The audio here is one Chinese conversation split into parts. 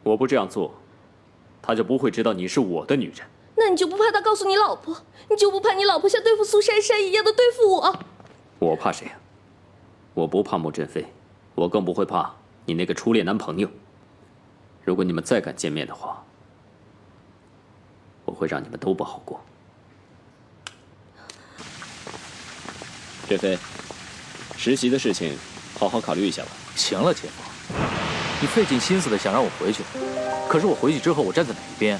我不这样做，他就不会知道你是我的女人。那你就不怕他告诉你老婆？你就不怕你老婆像对付苏珊珊一样的对付我？我怕谁啊？我不怕莫振飞，我更不会怕你那个初恋男朋友。如果你们再敢见面的话，我会让你们都不好过。振飞，实习的事情好好考虑一下吧。行了，姐夫，你费尽心思的想让我回去，可是我回去之后，我站在哪一边？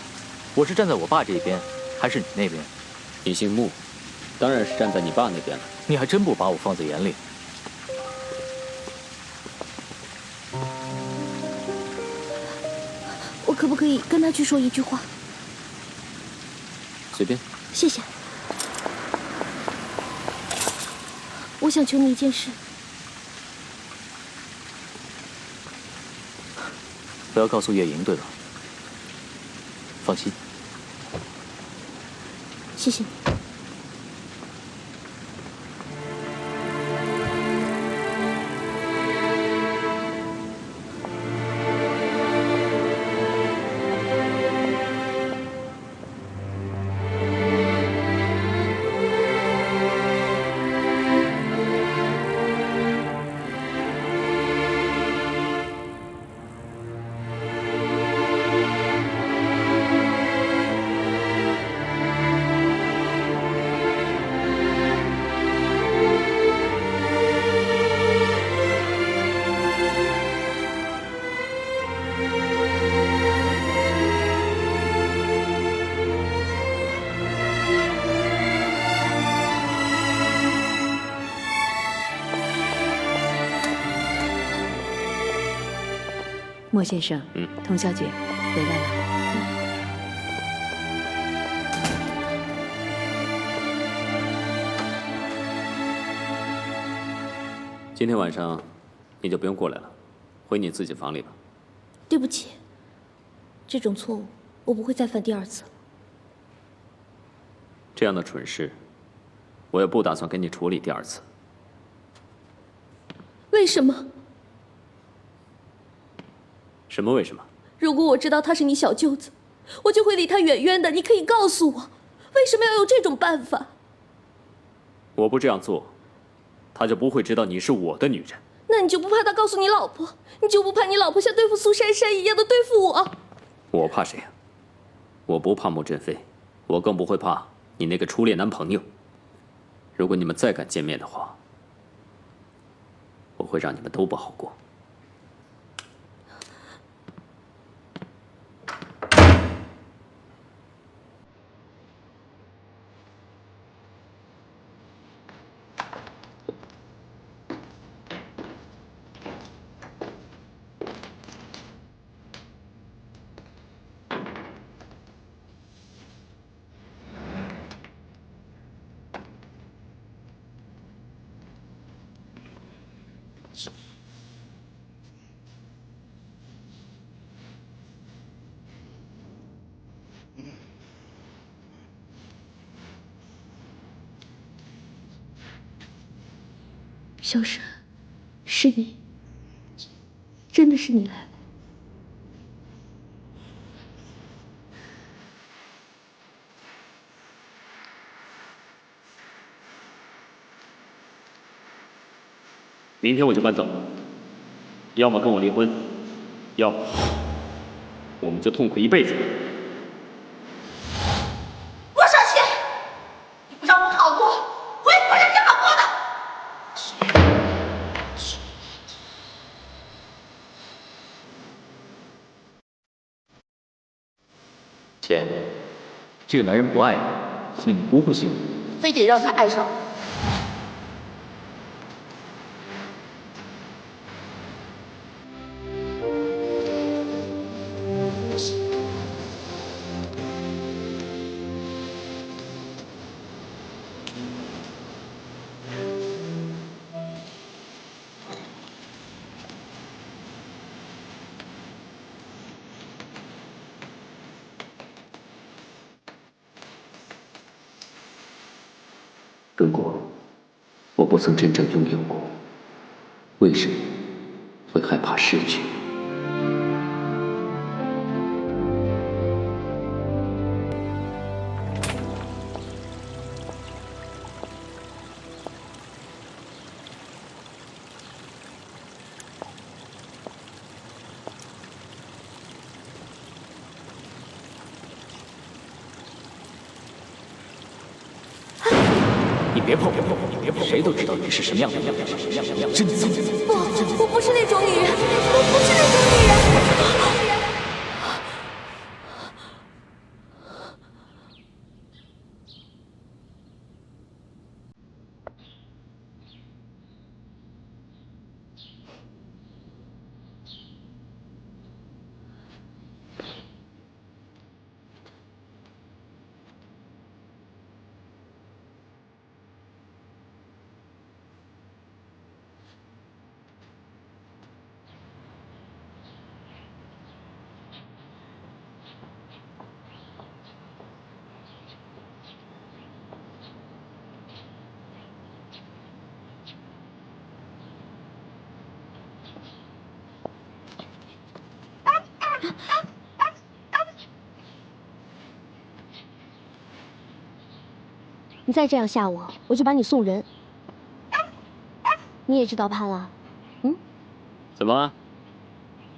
我是站在我爸这边，还是你那边？你姓穆，当然是站在你爸那边了。你还真不把我放在眼里。我可不可以跟他去说一句话？随便。谢谢。我想求你一件事。不要告诉叶莹，对吧？放心。谢谢你。莫先生，童小姐回来了。今天晚上你就不用过来了，回你自己房里吧。对不起，这种错误我不会再犯第二次了。这样的蠢事，我也不打算跟你处理第二次。为什么？什么为什么？如果我知道他是你小舅子，我就会离他远远的。你可以告诉我，为什么要用这种办法？我不这样做，他就不会知道你是我的女人。那你就不怕他告诉你老婆？你就不怕你老婆像对付苏珊珊一样的对付我？我怕谁啊？我不怕莫振飞，我更不会怕你那个初恋男朋友。如果你们再敢见面的话，我会让你们都不好过。小沈，是你，真的是你来了。明天我就搬走，要么跟我离婚，要么我们就痛苦一辈子。我生气，你不让我好过，我也不让你好过的。姐，这个男人不爱你，你不会幸福。非得让他爱上我。如果我不曾真正拥有过，为什么会害怕失去？别碰我，你别碰，谁都知道你是什么样的人，真脏。不，我不是那种女人，我不是那种女人。你再这样吓我，我就把你送人。你也知道潘了？嗯？怎么？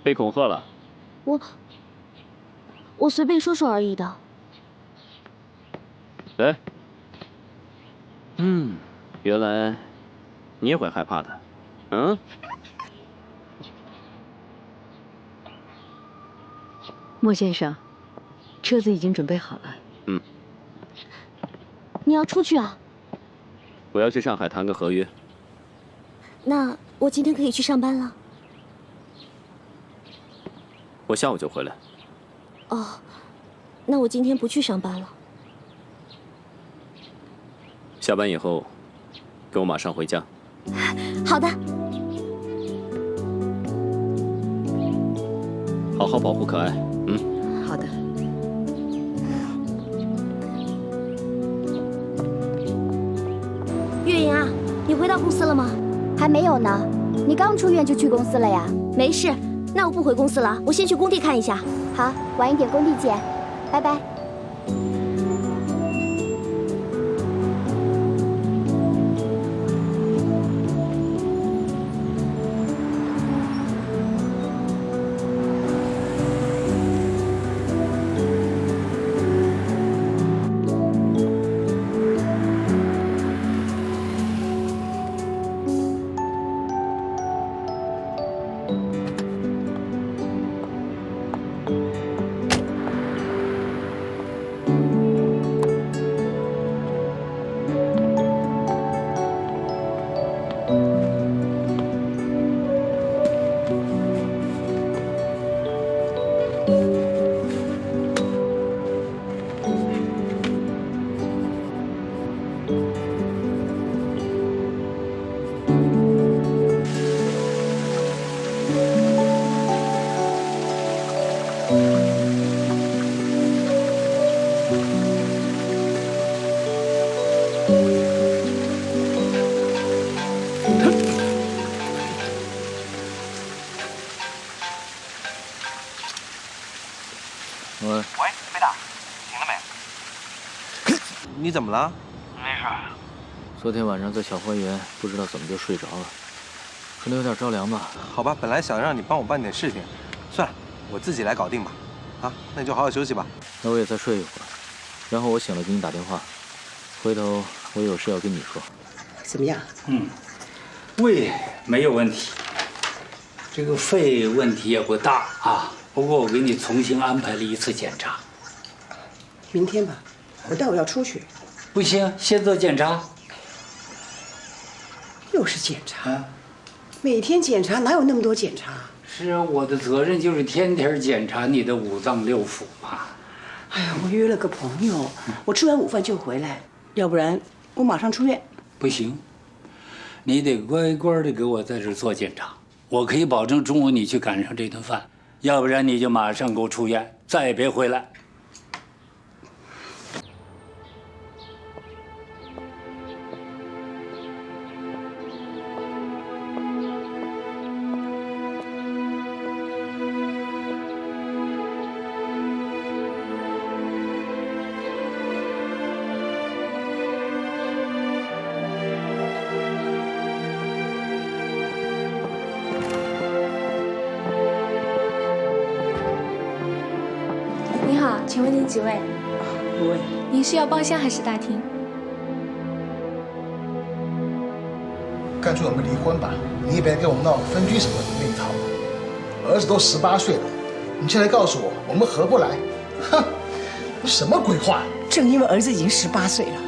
被恐吓了？我随便说说而已的。来。原来你也会害怕的。嗯？莫先生，车子已经准备好了。你要出去啊？我要去上海谈个合约。那我今天可以去上班了。我下午就回来。哦，那我今天不去上班了。下班以后，跟我马上回家。好的。好好保护可爱。好的。月莹啊，你回到公司了吗？还没有呢，你刚出院就去公司了呀？没事，那我不回公司了，我先去工地看一下。好，晚一点工地见，拜拜。喂，飞大，醒了没？你怎么了？没事。昨天晚上在小花园，不知道怎么就睡着了，可能有点着凉吧。好吧，本来想让你帮我办点事情，算了，我自己来搞定吧。啊，那你就好好休息吧。那我也再睡一会儿，然后我醒了给你打电话。回头我有事要跟你说。怎么样？胃没有问题，这个肺问题也不大啊。不过我给你重新安排了一次检查。明天吧，我待会要出去。不行，先做检查。又是检查，每天检查哪有那么多检查？是啊，我的责任就是天天检查你的五脏六腑嘛。哎呀，我约了个朋友，我吃完午饭就回来，要不然我马上出院。不行，你得乖乖的给我在这儿做检查。我可以保证中午你去赶上这顿饭，要不然你就马上给我出院，再也别回来。您好，请问您几位？5位。您是要包厢还是大厅？干脆我们离婚吧，你也别跟我闹分居什么那一套。儿子都18岁了，你现在告诉我我们合不来，哼，什么鬼话？正因为儿子已经18岁了，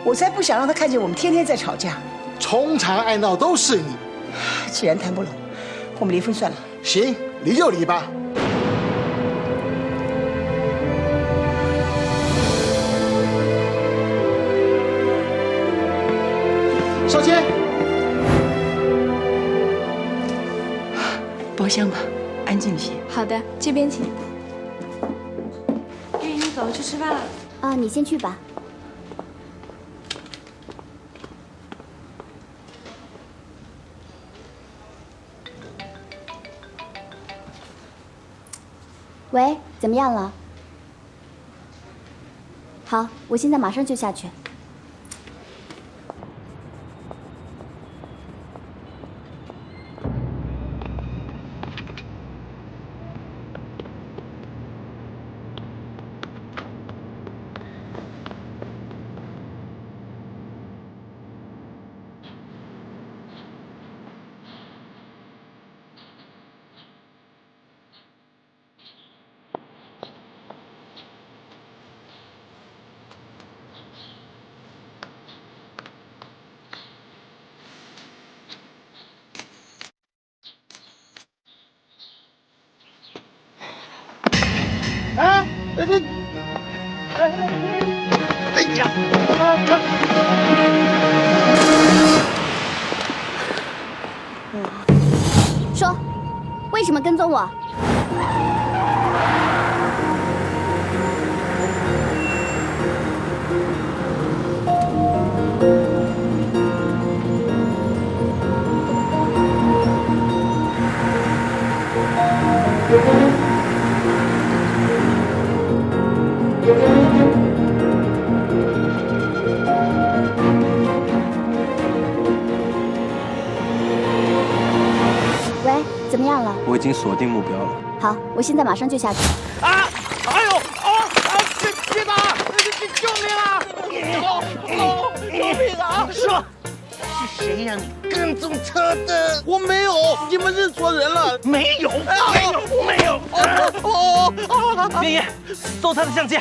我才不想让他看见我们天天在吵架。从长爱闹都是你。既然谈不拢，我们离婚算了。行，离就离吧。少谦，包厢吧，安静些。好的，这边请。月莹，你走，去吃饭了。啊，你先去吧。喂，怎么样了？好，我现在马上就下去。说，为什么跟踪我？喂，怎么样了？我已经锁定目标了。好，我现在马上就下去。啊！哎呦！别打！救命啊！救命啊！说，是谁让你跟踪车的？我没有，你们认错人了。没有。明爷，搜他的相机。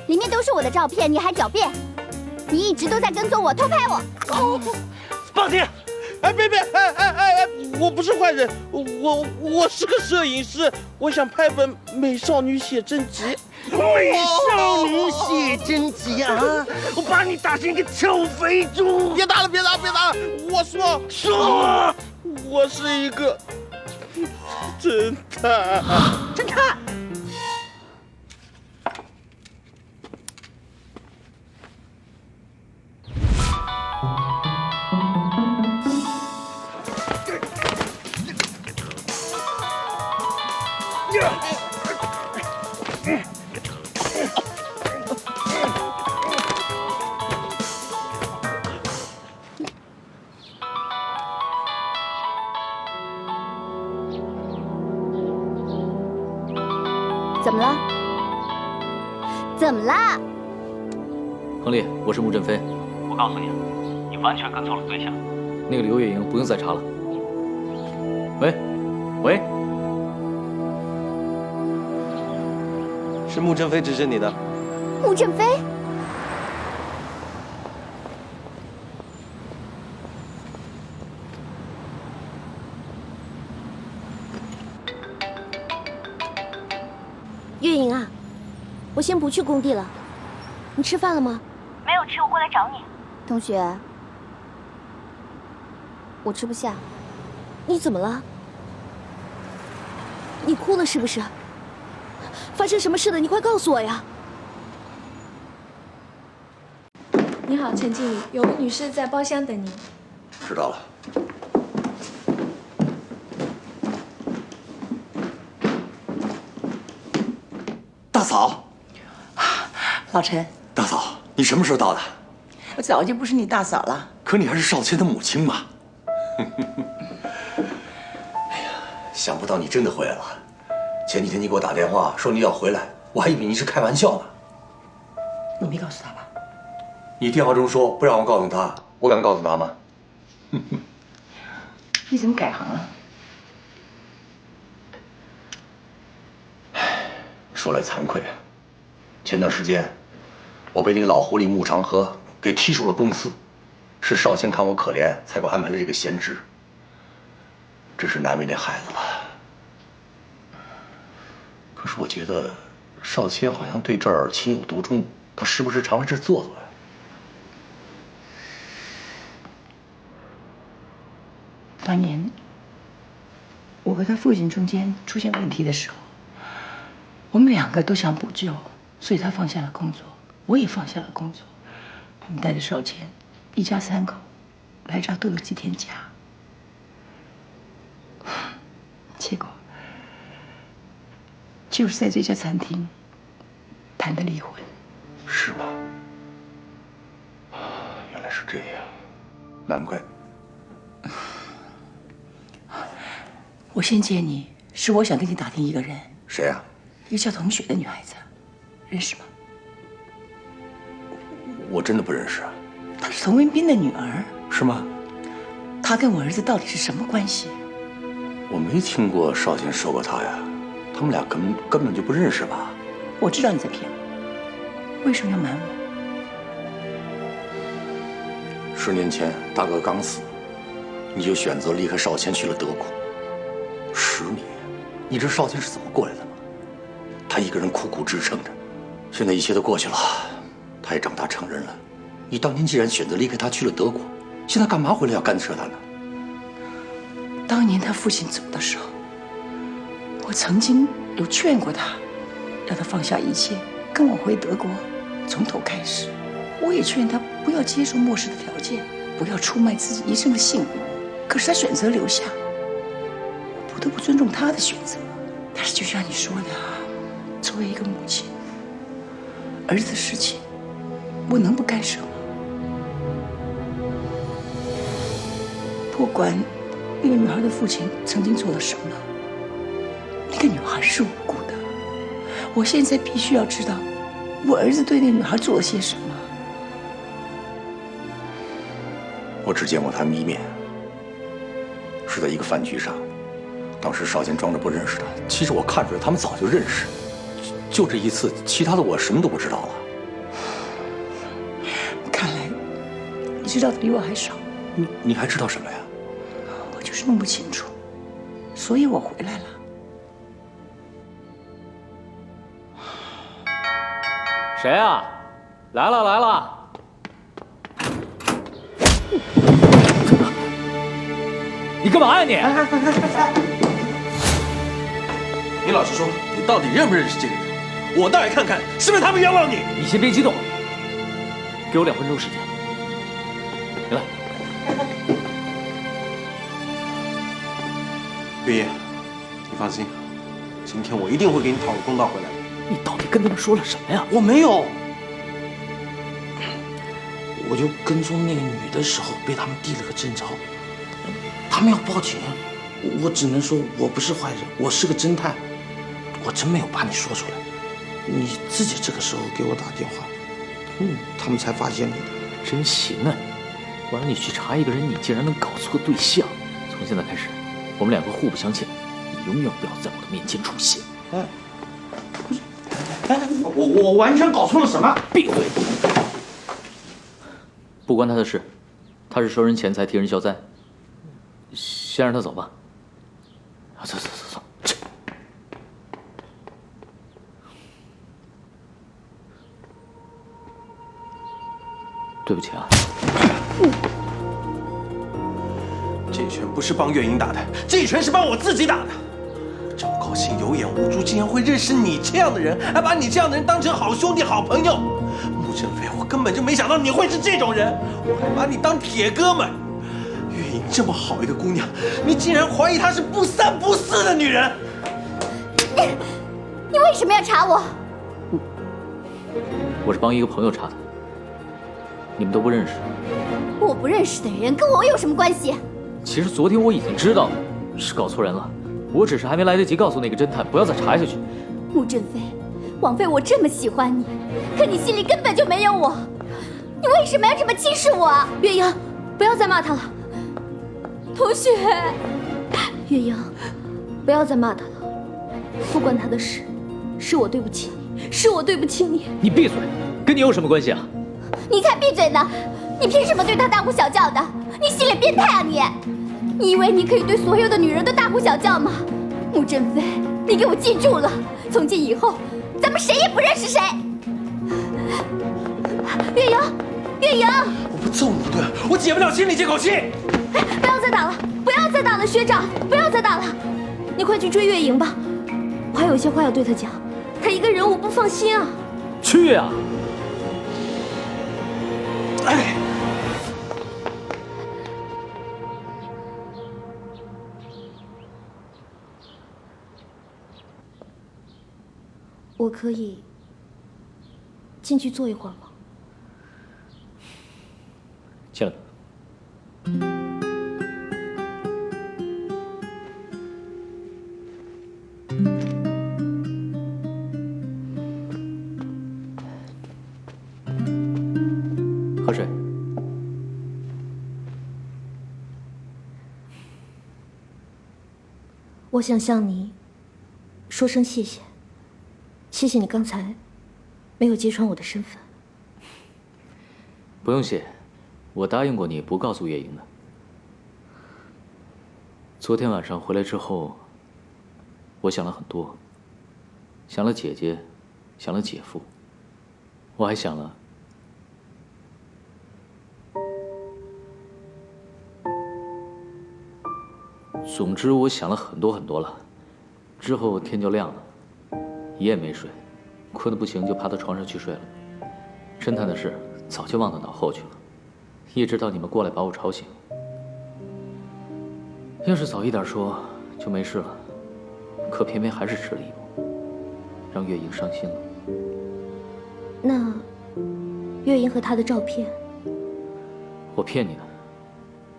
里面都是我的照片，你还狡辩？你一直都在跟踪我，偷拍我。报警！别！我不是坏人，我是个摄影师，我想拍本美少女写真集。美少女写真集啊！我把你打成一个臭肥猪！别打了！我说，我是一个侦探。侦探。怎么了？怎么了？亨利，我是穆振飞。我告诉你，你完全跟错了对象。那个刘月莹不用再查了。喂，是穆振飞指示你的。穆振飞？月莹啊，我先不去工地了，你吃饭了吗？没有吃，我过来找你。同学，我吃不下。你怎么了？你哭了是不是？发生什么事了？你快告诉我呀！你好，陈经理，有位女士在包厢等您。知道了。大嫂，老陈，大嫂，你什么时候到的？我早就不是你大嫂了。可你还是少谦的母亲嘛。哎呀，想不到你真的回来了。前几天你给我打电话说你要回来，我还以为你是开玩笑呢。你没告诉他吧？你电话中说不让我告诉他，我敢告诉他吗？你怎么改行了？说来惭愧，前段时间我被那个老狐狸穆长河给踢出了公司，是少谦看我可怜，才给我安排了这个闲职。真是难为那孩子了。可是我觉得少谦好像对这儿情有独钟，他时不时常来这儿坐坐呀。当年我和他父亲中间出现问题的时候，我们两个都想补救，所以他放下了工作，我也放下了工作。我们带着少谦，一家3口来这儿度了几天假。结果就是在这家餐厅谈的离婚。是吗？原来是这样，难怪。我先见你，是我想跟你打听一个人。谁呀？一个叫同学的女孩子，认识吗？我真的不认识啊。她是童文斌的女儿。是吗？她跟我儿子到底是什么关系？我没听过少谦说过他呀，他们俩根本就不认识吧？我知道你在骗我，为什么要瞒我？10年前大哥刚死，你就选择离开少谦去了德国。10年，你知道少谦是怎么过来的吗？他一个人苦苦支撑着。现在一切都过去了，他也长大成人了。你当年既然选择离开他去了德国，现在干嘛回来要干涉他呢？当年他父亲走的时候，我曾经有劝过他，让他放下一切，跟我回德国，从头开始。我也劝他不要接受漠视的条件，不要出卖自己一生的幸福。可是他选择留下，我不得不尊重他的选择。但是就像你说的，作为一个母亲，儿子的事情，我能不干涉吗？不管那个女孩的父亲曾经做了什么，那个女孩是无辜的。我现在必须要知道，我儿子对那个女孩做了些什么。我只见过他们一面，是在一个饭局上。当时少谦装着不认识他，其实我看出来他们早就认识。就这一次，其他的我什么都不知道了。看来你知道的比我还少。你还知道什么呀？我就是弄不清楚，所以我回来了。谁啊？来了来了！你干嘛呀你？你老实说，你到底认不认识这个人？我倒来看看，是不是他们冤枉你？你先别激动，给我2分钟时间。你来。月夜，你放心，今天我一定会给你讨个公道回来的。你到底跟他们说了什么呀？我没有，我就跟踪那个女的时候被他们递了个正着，他们要报警，我只能说我不是坏人，我是个侦探，我真没有把你说出来，你自己这个时候给我打电话，他们才发现你的。真行啊你！我让你去查一个人，你竟然能搞错对象。从现在开始，我们2个互不相欠，你永远不要在我的面前出现。我完全搞错了什么？闭嘴！不关他的事，他是收人钱财替人消灾，先让他走吧。走。对不起啊。这一拳不是帮月英打的，这一拳是帮我自己打的。赵高兴有眼无珠，竟然会认识你这样的人，还把你这样的人当成好兄弟、好朋友。穆振飞，我根本就没想到你会是这种人，我还把你当铁哥们。月英这么好一个姑娘，你竟然怀疑她是不三不四的女人。你为什么要查我？我是帮一个朋友查的，你们都不认识。我不认识的人跟我有什么关系？其实昨天我已经知道了，是搞错人了。我只是还没来得及告诉那个侦探不要再查下去。穆振飞，枉费我这么喜欢你，可你心里根本就没有我，你为什么要这么轻视我？月英，不要再骂他了。同学，月英，不要再骂他了。不关他的事，是我对不起你，是我对不起你。你闭嘴，跟你有什么关系啊？你才闭嘴呢！你凭什么对他大呼小叫的？你心里变态啊你！你以为你可以对所有的女人都大呼小叫吗？穆振飞，你给我记住了，从今以后，咱们谁也不认识谁。月英，月英，我不揍你一顿，我解不了心里这口气。哎，不要再打了，不要再打了，学长，不要再打了，你快去追月莹吧，我还有一些话要对她讲，她一个人我不放心啊。去啊！哎。我可以进去坐一会儿吗？进来吧。喝水。我想向你说声谢谢。谢谢你刚才没有揭穿我的身份。不用谢，我答应过你不告诉月莹的。昨天晚上回来之后，我想了很多，想了姐姐，想了姐夫，我还想了总之我想了很多很多了。之后天就亮了，一夜没睡，困得不行就爬到床上去睡了。侦探的事早就忘到脑后去了，一直到你们过来把我吵醒。要是早一点说就没事了，可偏偏还是迟了一步，让月莹伤心了。那月莹和她的照片，我骗你的，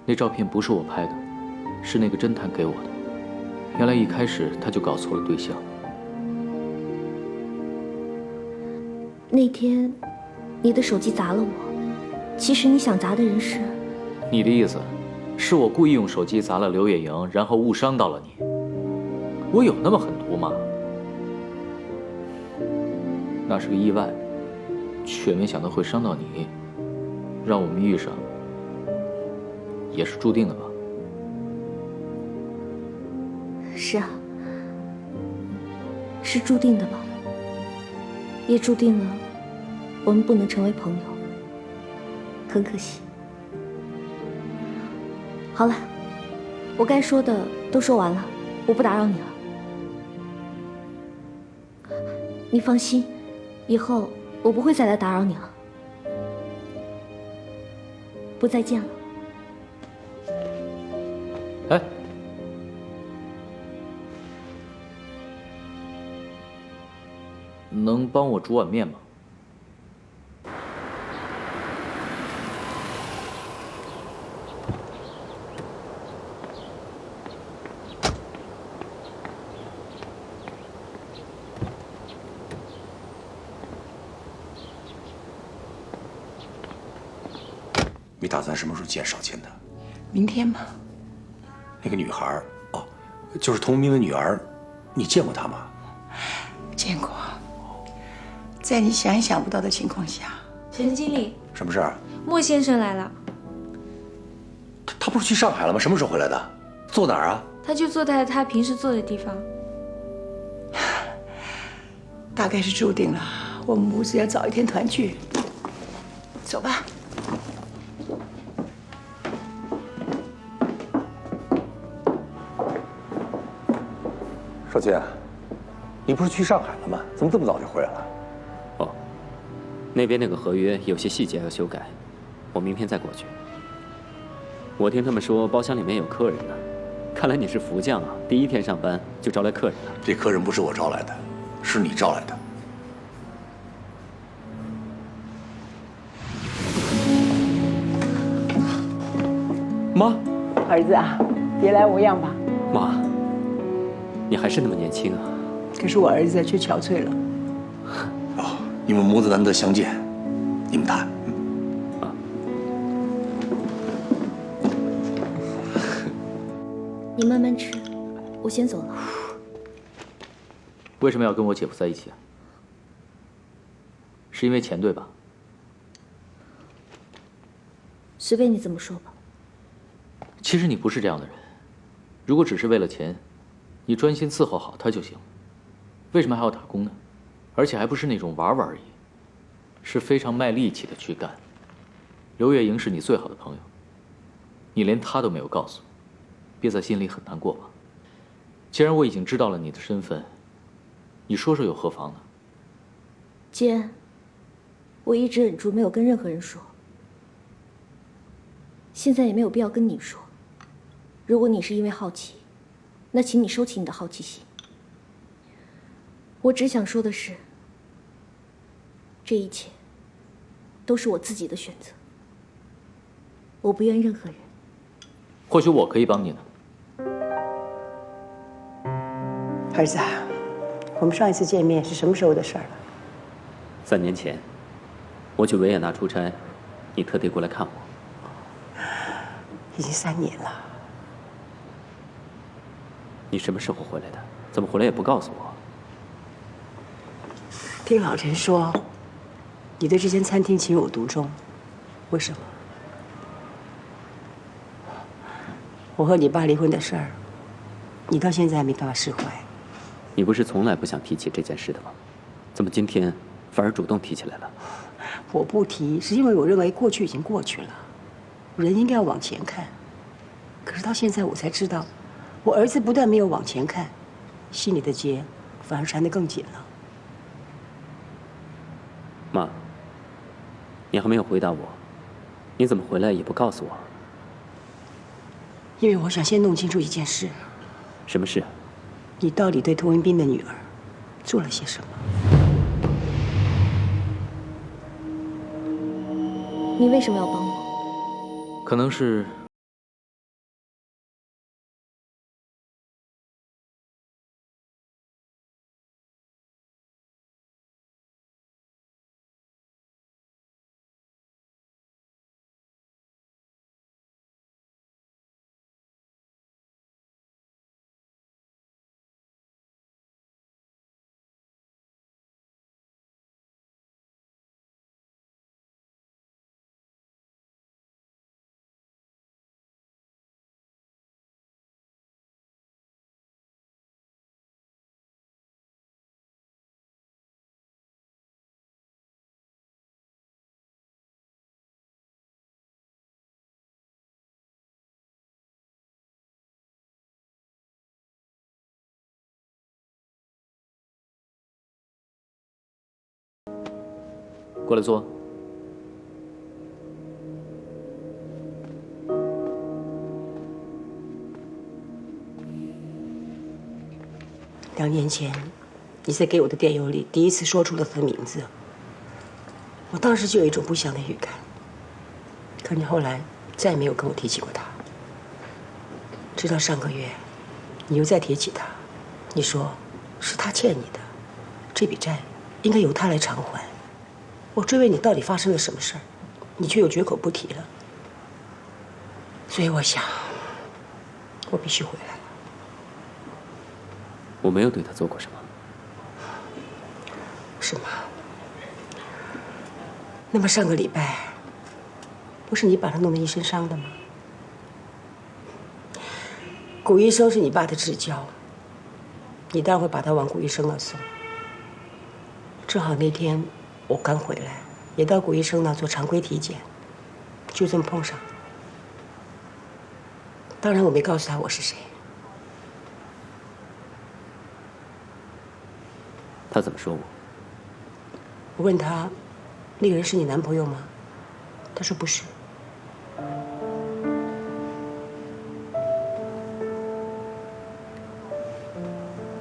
那照片不是我拍的，是那个侦探给我的。原来一开始他就搞错了对象。那天你的手机砸了我，其实你想砸的人是……你的意思是我故意用手机砸了刘月莹，然后误伤到了你？我有那么狠毒吗？那是个意外，却没想到会伤到你，让我们遇上，也是注定的吧？是啊，是注定的吧？也注定了我们不能成为朋友，很可惜。好了，我该说的都说完了，我不打扰你了。你放心，以后我不会再来打扰你了。不再见了。哎，能帮我煮碗面吗？你打算什么时候见少谦的？明天吧。那个女孩，哦，就是童明的女儿，你见过她吗？见过，在你想也想不到的情况下。陈经理，什么事儿？莫先生来了。他不是去上海了吗？什么时候回来的？坐哪儿啊？他就坐在他平时坐的地方。大概是注定了，我们母子要早一天团聚。走吧。少谦，你不是去上海了吗？怎么这么早就回来了？哦，那边那个合约有些细节要修改，我明天再过去。我听他们说包厢里面有客人呢，看来你是福将啊，第一天上班就招来客人了。这客人不是我招来的，是你招来的。妈，儿子啊，别来无恙吧？妈，你还是那么年轻啊！可是我儿子却憔悴了。哦，你们母子难得相见，你们谈。你慢慢吃，我先走了。为什么要跟我姐夫在一起啊？是因为钱对吧？随便你怎么说吧。其实你不是这样的人，如果只是为了钱，你专心伺候好他就行了。为什么还要打工呢？而且还不是那种玩玩而已，是非常卖力气的去干。刘月莹是你最好的朋友，你连她都没有告诉我，憋在心里很难过吧？既然我已经知道了你的身份，你说说又何妨呢？既然我一直忍住没有跟任何人说，现在也没有必要跟你说。如果你是因为好奇，那请你收起你的好奇心。我只想说的是，这一切都是我自己的选择，我不怨任何人。或许我可以帮你呢。儿子，我们上一次见面是什么时候的事儿了？3年前，我去维也纳出差，你特地过来看我。已经3年了。你什么时候回来的？怎么回来也不告诉我？听老陈说，你对这间餐厅情有独钟，为什么？我和你爸离婚的事儿，你到现在还没办法释怀。你不是从来不想提起这件事的吗？怎么今天反而主动提起来了？我不提，是因为我认为过去已经过去了，人应该要往前看。可是到现在我才知道，我儿子不但没有往前看，心里的结反而缠得更紧了。妈，你还没有回答我，你怎么回来也不告诉我？因为我想先弄清楚一件事。什么事？你到底对涂文斌的女儿做了些什么？你为什么要帮我？可能是过来坐。2年前，你在给我的电邮里第一次说出了他的名字，我当时就有一种不祥的预感。可你后来再也没有跟我提起过他，直到上个月，你又再提起他，你说是他欠你的，这笔债应该由他来偿还。我追问你到底发生了什么事儿，你却又绝口不提了。所以我想，我必须回来了。我没有对他做过什么。是吗？那么上个礼拜，不是你把他弄得一身伤的吗？古医生是你爸的至交，你当然会把他往古医生那送。正好那天我刚回来，也到古医生那做常规体检，就这么碰上。当然我没告诉他我是谁。他怎么说我？我问他，那个人是你男朋友吗？他说不是。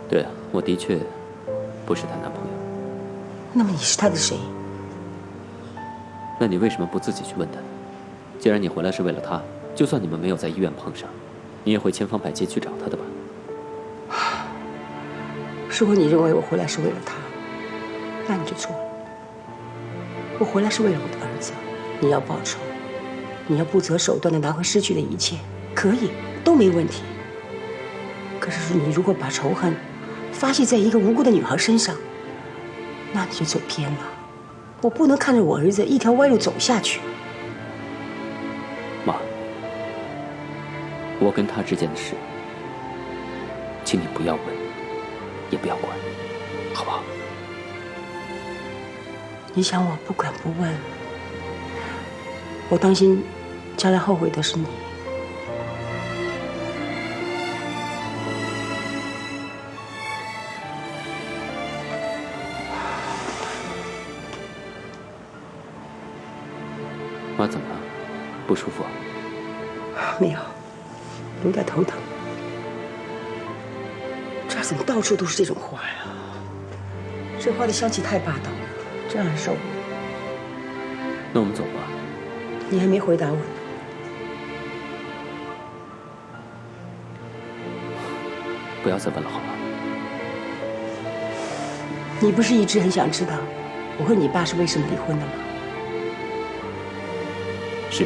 对啊，我的确不是她男朋友。那么你是他的谁？那你为什么不自己去问他？既然你回来是为了他，就算你们没有在医院碰上，你也会千方百计去找他的吧？如果你认为我回来是为了他，那你就错了。我回来是为了我的儿子，你要报仇，你要不择手段的拿回失去的一切，可以，都没问题。可是你如果把仇恨发泄在一个无辜的女孩身上，那你就走偏了。我不能看着我儿子一条歪路走下去。妈，我跟他之间的事，请你不要问，也不要管，好不好？你想我不管不问，我当心将来后悔的是你。妈怎么了？不舒服？没有，有点头疼。这儿怎么到处都是这种花呀？这花的香气太霸道了，真让人受不了。那我们走吧。你还没回答我呢。不要再问了，好吗？你不是一直很想知道我和你爸是为什么离婚的吗？是，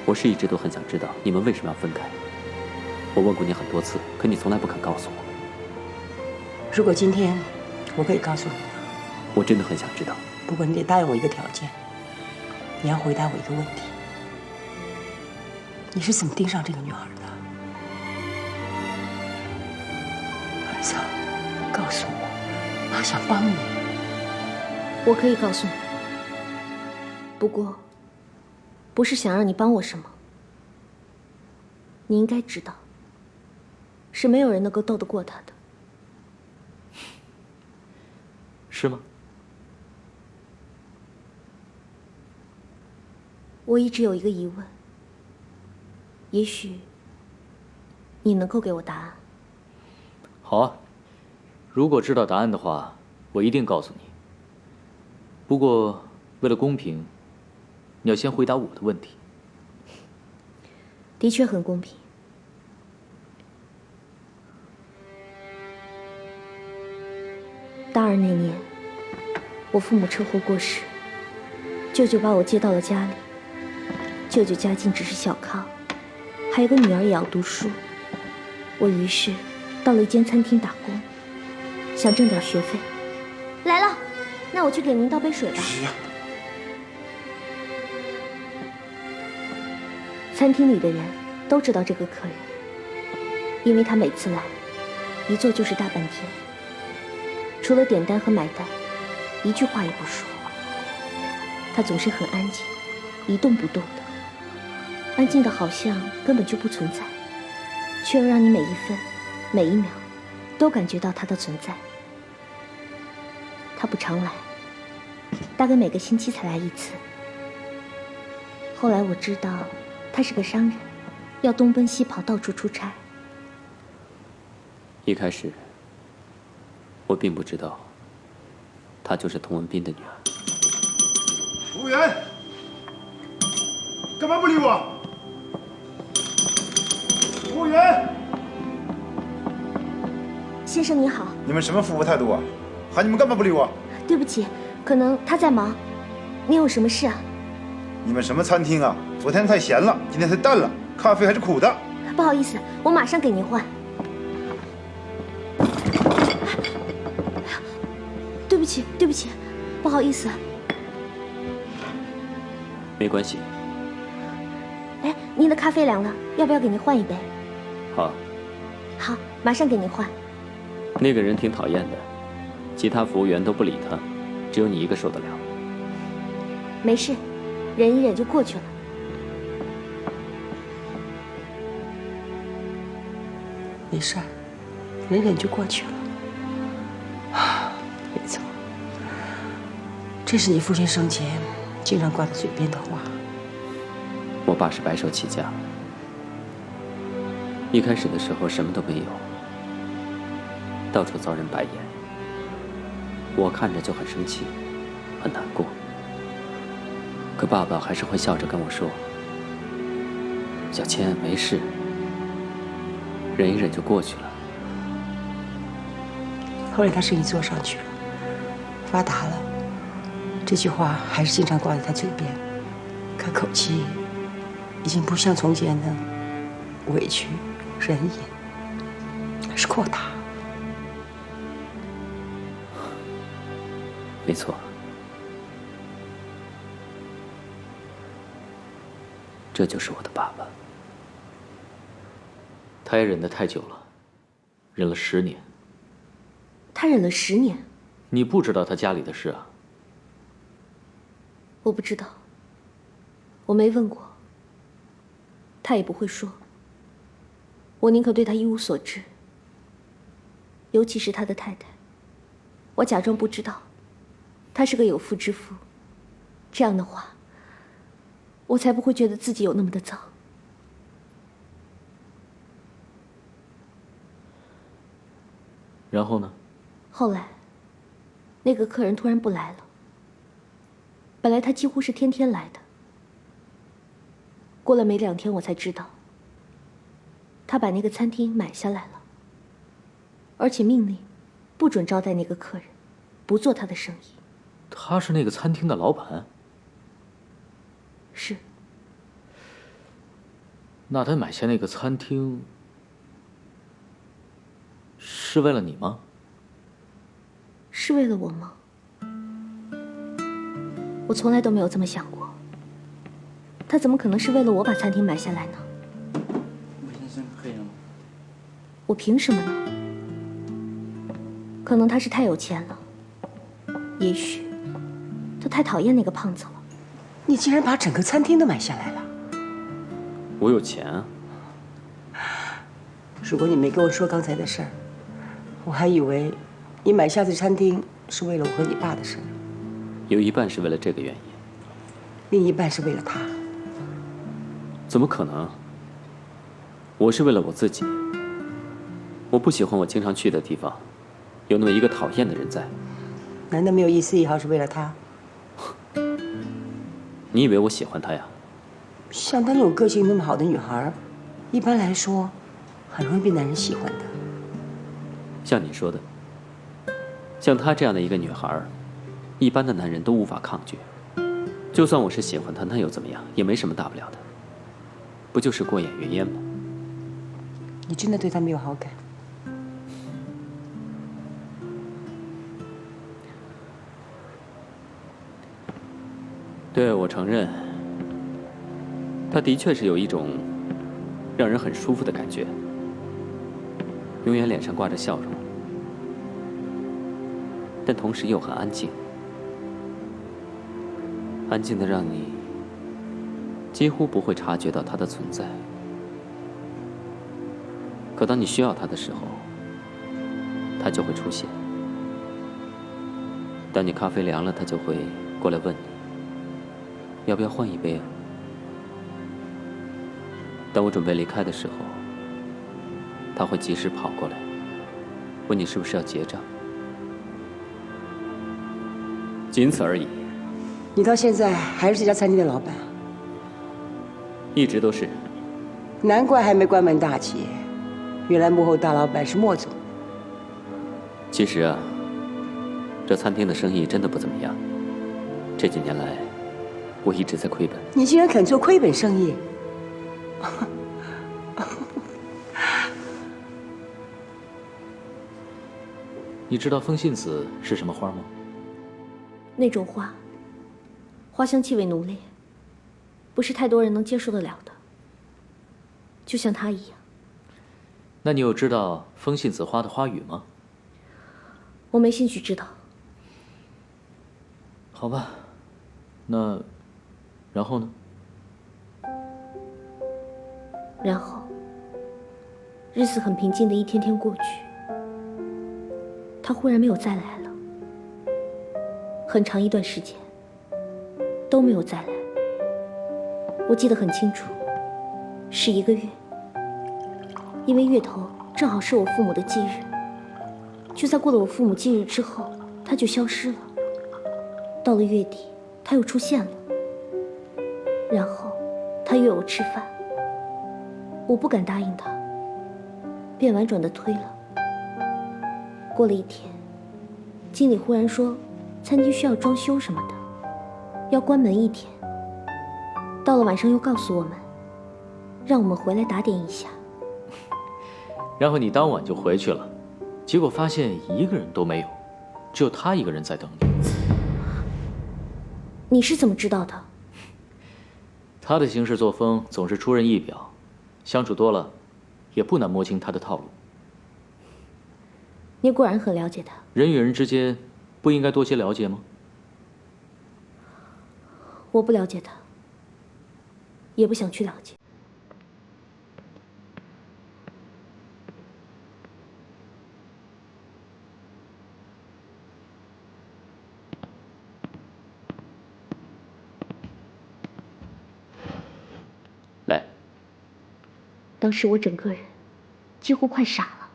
我是一直都很想知道你们为什么要分开。我问过你很多次，可你从来不肯告诉我。如果今天我可以告诉你，我真的很想知道。不过你得答应我一个条件，你要回答我一个问题：你是怎么盯上这个女孩的？儿子，告诉我，妈想帮你。我可以告诉你，不过不是想让你帮我什么。你应该知道，是没有人能够斗得过他的。是吗？我一直有一个疑问，也许你能够给我答案。好啊，如果知道答案的话，我一定告诉你。不过为了公平，你要先回答我的问题。的确很公平。大二那年，我父母车祸过世，舅舅把我接到了家里。舅舅家境只是小康，还有个女儿也要读书。我于是到了一间餐厅打工，想挣点学费。来了，那我去给您倒杯水吧。餐厅里的人都知道这个客人，因为他每次来，一坐就是大半天，除了点单和买单，一句话也不说。他总是很安静，一动不动的，安静的好像根本就不存在，却又让你每一分、每一秒都感觉到他的存在。他不常来，大概每个星期才来一次。后来我知道他是个商人，要东奔西跑，到处出差。一开始，我并不知道，她就是童文斌的女儿。服务员，干嘛不理我？服务员，先生你好。你们什么服务态度啊？喊你们干嘛不理我？对不起，可能他在忙。您有什么事啊？你们什么餐厅啊？昨天太咸了，今天太淡了，咖啡还是苦的。不好意思，我马上给您换。对不起，对不起，不好意思。没关系。哎，您的咖啡凉了，要不要给您换一杯？好。好，马上给您换。那个人挺讨厌的，其他服务员都不理他，只有你一个受得了。没事，忍一忍就过去了。没事儿，忍忍就过去了。没错，这是你父亲生前经常挂在嘴边的话。我爸是白手起家，一开始的时候什么都没有，到处遭人白眼，我看着就很生气，很难过。可爸爸还是会笑着跟我说：“小千，没事，忍一忍就过去了。”后来他生意做上去了，发达了，这句话还是经常挂在他嘴边，可口气已经不像从前的委屈、忍忍，而是扩大。没错，这就是我的爸爸。他也忍得太久了，忍了10年。他忍了10年。你不知道他家里的事啊？我不知道，我没问过，他也不会说。我宁可对他一无所知，尤其是他的太太。我假装不知道，他是个有妇之夫。这样的话，我才不会觉得自己有那么的脏。然后呢？后来，那个客人突然不来了。本来他几乎是天天来的。过了没2天，我才知道，他把那个餐厅买下来了，而且命令不准招待那个客人，不做他的生意。他是那个餐厅的老板？是。那他买下那个餐厅，是为了你吗？是为了我吗？我从来都没有这么想过。他怎么可能是为了我把餐厅买下来呢？我凭什么呢？可能他是太有钱了，也许他太讨厌那个胖子了。你竟然把整个餐厅都买下来了？我有钱啊！如果你没跟我说刚才的事儿，我还以为你买下这餐厅是为了我和你爸的事儿。有一半是为了这个原因，另一半是为了他。怎么可能？我是为了我自己。我不喜欢我经常去的地方有那么一个讨厌的人在。难道没有一丝一毫是为了他？你以为我喜欢他呀？像她那种个性那么好的女孩，一般来说很容易被男人喜欢的。像你说的，像她这样的一个女孩，一般的男人都无法抗拒。就算我是喜欢她，那又怎么样？也没什么大不了的，不就是过眼云烟吗？你真的对她没有好感？对，我承认，他的确是有一种让人很舒服的感觉，永远脸上挂着笑容，但同时又很安静，安静的让你几乎不会察觉到他的存在。可当你需要他的时候，他就会出现。当你咖啡凉了，他就会过来问你要不要换一杯啊？当我准备离开的时候，他会及时跑过来，问你是不是要结账，仅此而已。你到现在还是这家餐厅的老板？一直都是。难怪还没关门大吉，原来幕后大老板是莫总。其实啊，这餐厅的生意真的不怎么样，这几年来我一直在亏本。你竟然肯做亏本生意？你知道风信子是什么花吗？那种花，花香气味浓烈，不是太多人能接受得了的。就像她一样。那你有知道风信子花的花语吗？我没兴趣知道。好吧，那然后呢？然后，日子很平静的一天天过去，他忽然没有再来了，很长一段时间都没有再来。我记得很清楚，是1个月，因为月头正好是我父母的忌日。就在过了我父母忌日之后，他就消失了。到了月底，他又出现了，然后他约我吃饭。我不敢答应他，便婉转地推了。过了1天，经理忽然说餐厅需要装修什么的，要关门1天。到了晚上又告诉我们，让我们回来打点一下。然后你当晚就回去了，结果发现一个人都没有，只有他一个人在等你。你是怎么知道的？他的行事作风总是出人意表，相处多了，也不难摸清他的套路。你果然很了解他。人与人之间，不应该多些了解吗？我不了解他，也不想去了解。来。当时我整个人几乎快傻了，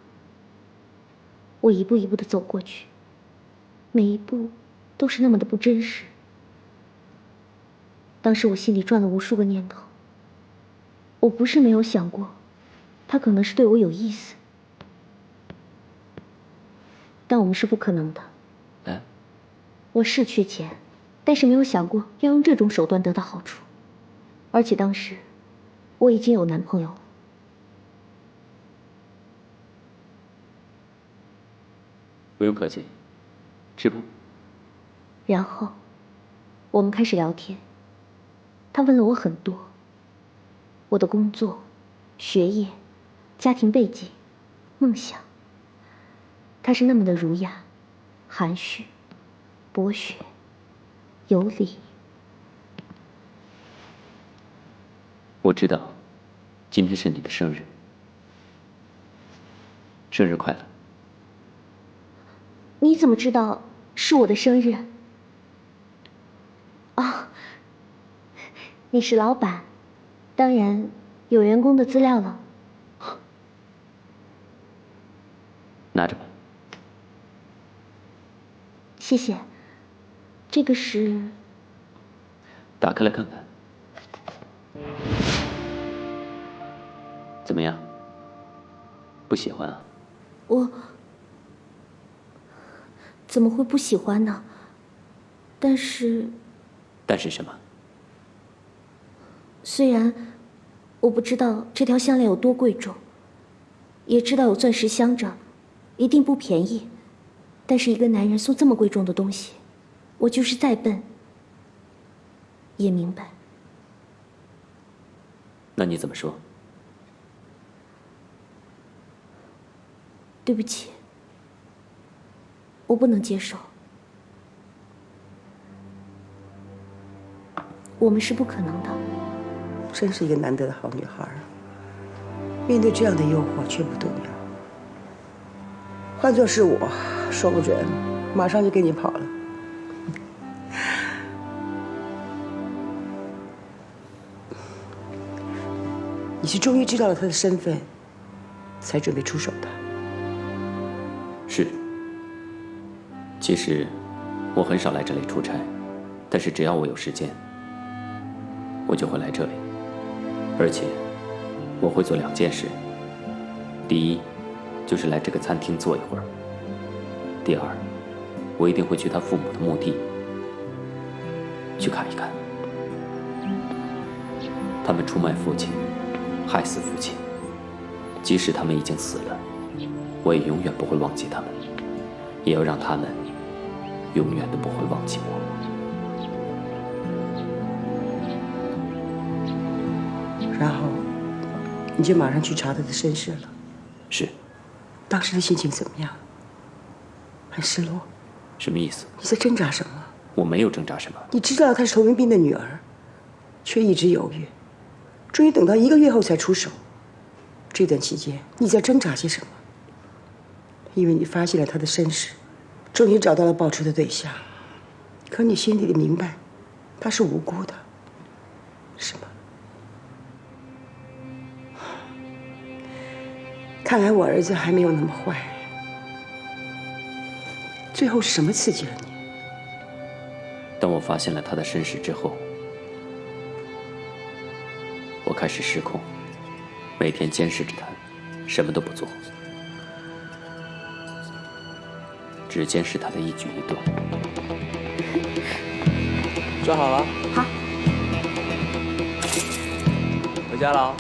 我一步一步的走过去，每一步都是那么的不真实。当时我心里转了无数个念头，我不是没有想过，他可能是对我有意思，但我们是不可能的。我是缺钱，但是没有想过要用这种手段得到好处，而且当时我已经有男朋友了。不用客气，吃吧。然后我们开始聊天，他问了我很多，我的工作、学业、家庭背景、梦想。他是那么的儒雅、含蓄、博学、有礼。我知道，今天是你的生日，生日快乐。你怎么知道是我的生日？哦，你是老板，当然有员工的资料了。拿着吧。谢谢。这个是……打开来看看，怎么样？不喜欢啊？我怎么会不喜欢呢？但是什么？虽然我不知道这条项链有多贵重，也知道有钻石镶着，一定不便宜，但是一个男人送这么贵重的东西，我就是再笨也明白。那你怎么说？对不起，我不能接受。我们是不可能的。真是一个难得的好女孩啊！面对这样的诱惑却不动摇。换作是我，说不准马上就跟你跑了。你是终于知道了他的身份，才准备出手的。是。其实我很少来这里出差，但是只要我有时间，我就会来这里。而且我会做2件事：第一，就是来这个餐厅坐一会儿；第二，我一定会去他父母的墓地去看一看。他们出卖父亲，害死父亲，即使他们已经死了，我也永远不会忘记他们，也要让他们永远都不会忘记我。然后你就马上去查他的身世了。是。当时的心情怎么样？很失落。什么意思？你在挣扎什么？我没有挣扎什么。你知道她是投名兵的女儿，却一直犹豫，终于等到1个月后才出手。这段期间你在挣扎些什么？因为你发现了她的身世，终于找到了报仇的对象，可你心里的明白，她是无辜的，是吗？看来我儿子还没有那么坏。最后是什么刺激了你？当我发现了他的身世之后，我开始失控，每天监视着他，什么都不做，只监视他的一举一动。抓好了。好。回家了啊。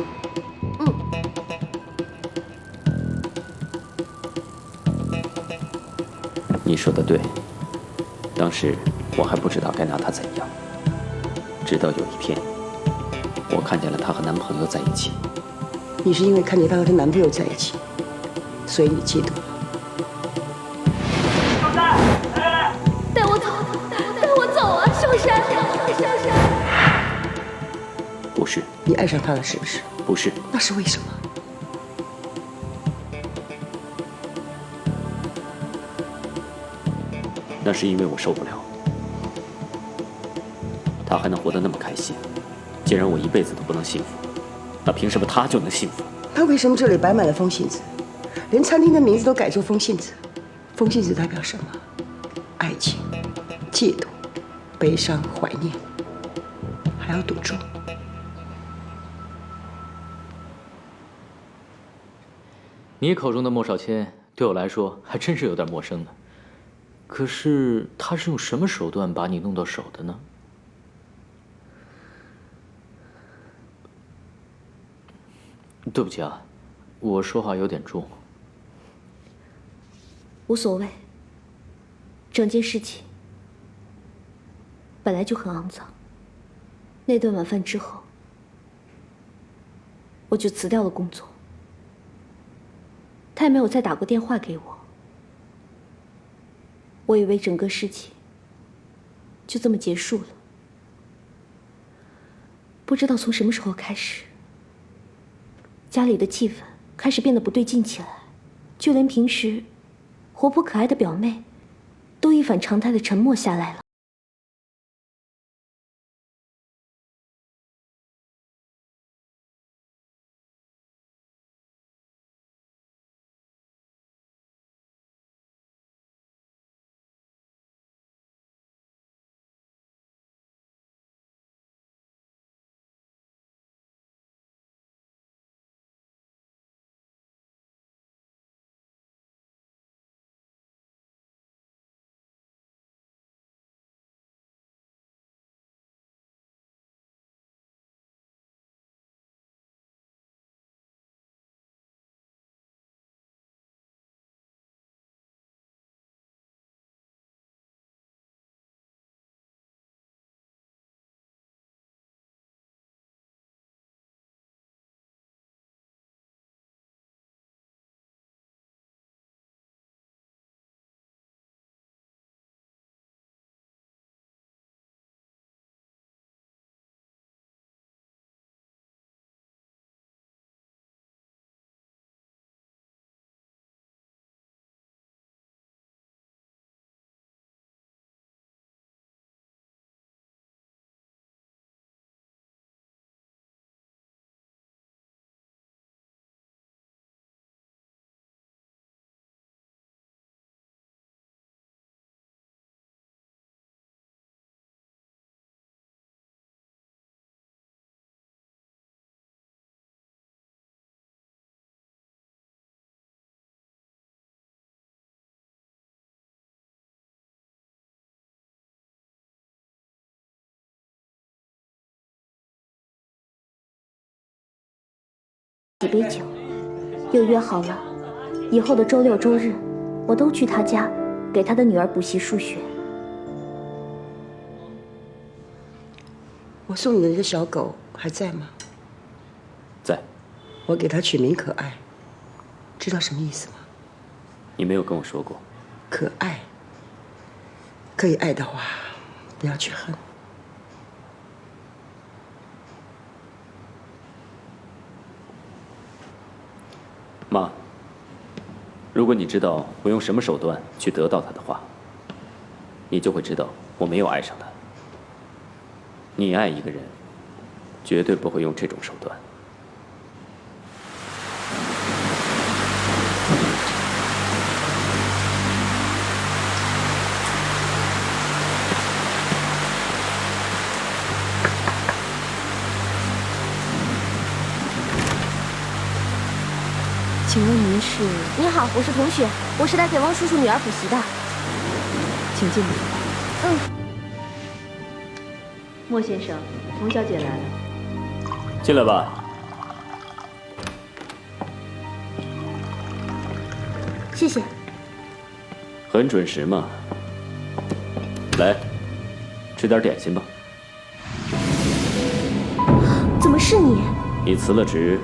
你说的对，当时我还不知道该拿她怎样，直到有一天，我看见了她和男朋友在一起。你是因为看见她和她男朋友在一起，所以你嫉妒？带我走，带我走啊，少山，少山！不是。你爱上他了是不是？不是。那是为什么？那是因为我受不了，他还能活得那么开心，既然我一辈子都不能幸福，那凭什么他就能幸福？那为什么这里摆满了风信子，连餐厅的名字都改作风信子？风信子代表什么？爱情、嫉妒、悲伤、怀念，还要赌注。你口中的莫少谦，对我来说还真是有点陌生呢。可是他是用什么手段把你弄到手的呢？对不起啊，我说话有点重。无所谓，整件事情本来就很肮脏。那顿晚饭之后，我就辞掉了工作。他也没有再打过电话给我。我以为整个事情就这么结束了，不知道从什么时候开始，家里的气氛开始变得不对劲起来，就连平时活泼可爱的表妹都一反常态的沉默下来了。几杯酒，又约好了，以后的周六周日，我都去他家，给他的女儿补习数学。我送你的那个小狗还在吗？在。我给它取名可爱，知道什么意思吗？你没有跟我说过。可爱，可以爱的话，不要去恨。妈，如果你知道我用什么手段去得到他的话，你就会知道我没有爱上他。你爱一个人，绝对不会用这种手段。请问您是？你好，我是同学，我是来给汪叔叔女儿补习的。请进来。莫先生，童小姐来了。进来吧。谢谢。很准时嘛。来，吃点点心吧。怎么是你？你辞了职，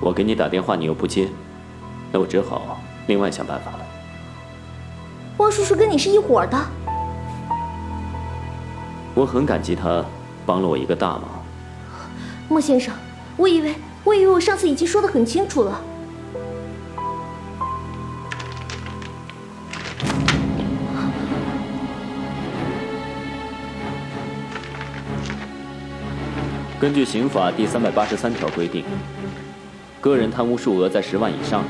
我给你打电话你又不接，那我只好另外想办法了。汪叔叔跟你是一伙的。我很感激他帮了我一个大忙。莫先生，我以为我上次已经说得很清楚了。根据刑法第383条规定，个人贪污数额在10万以上的，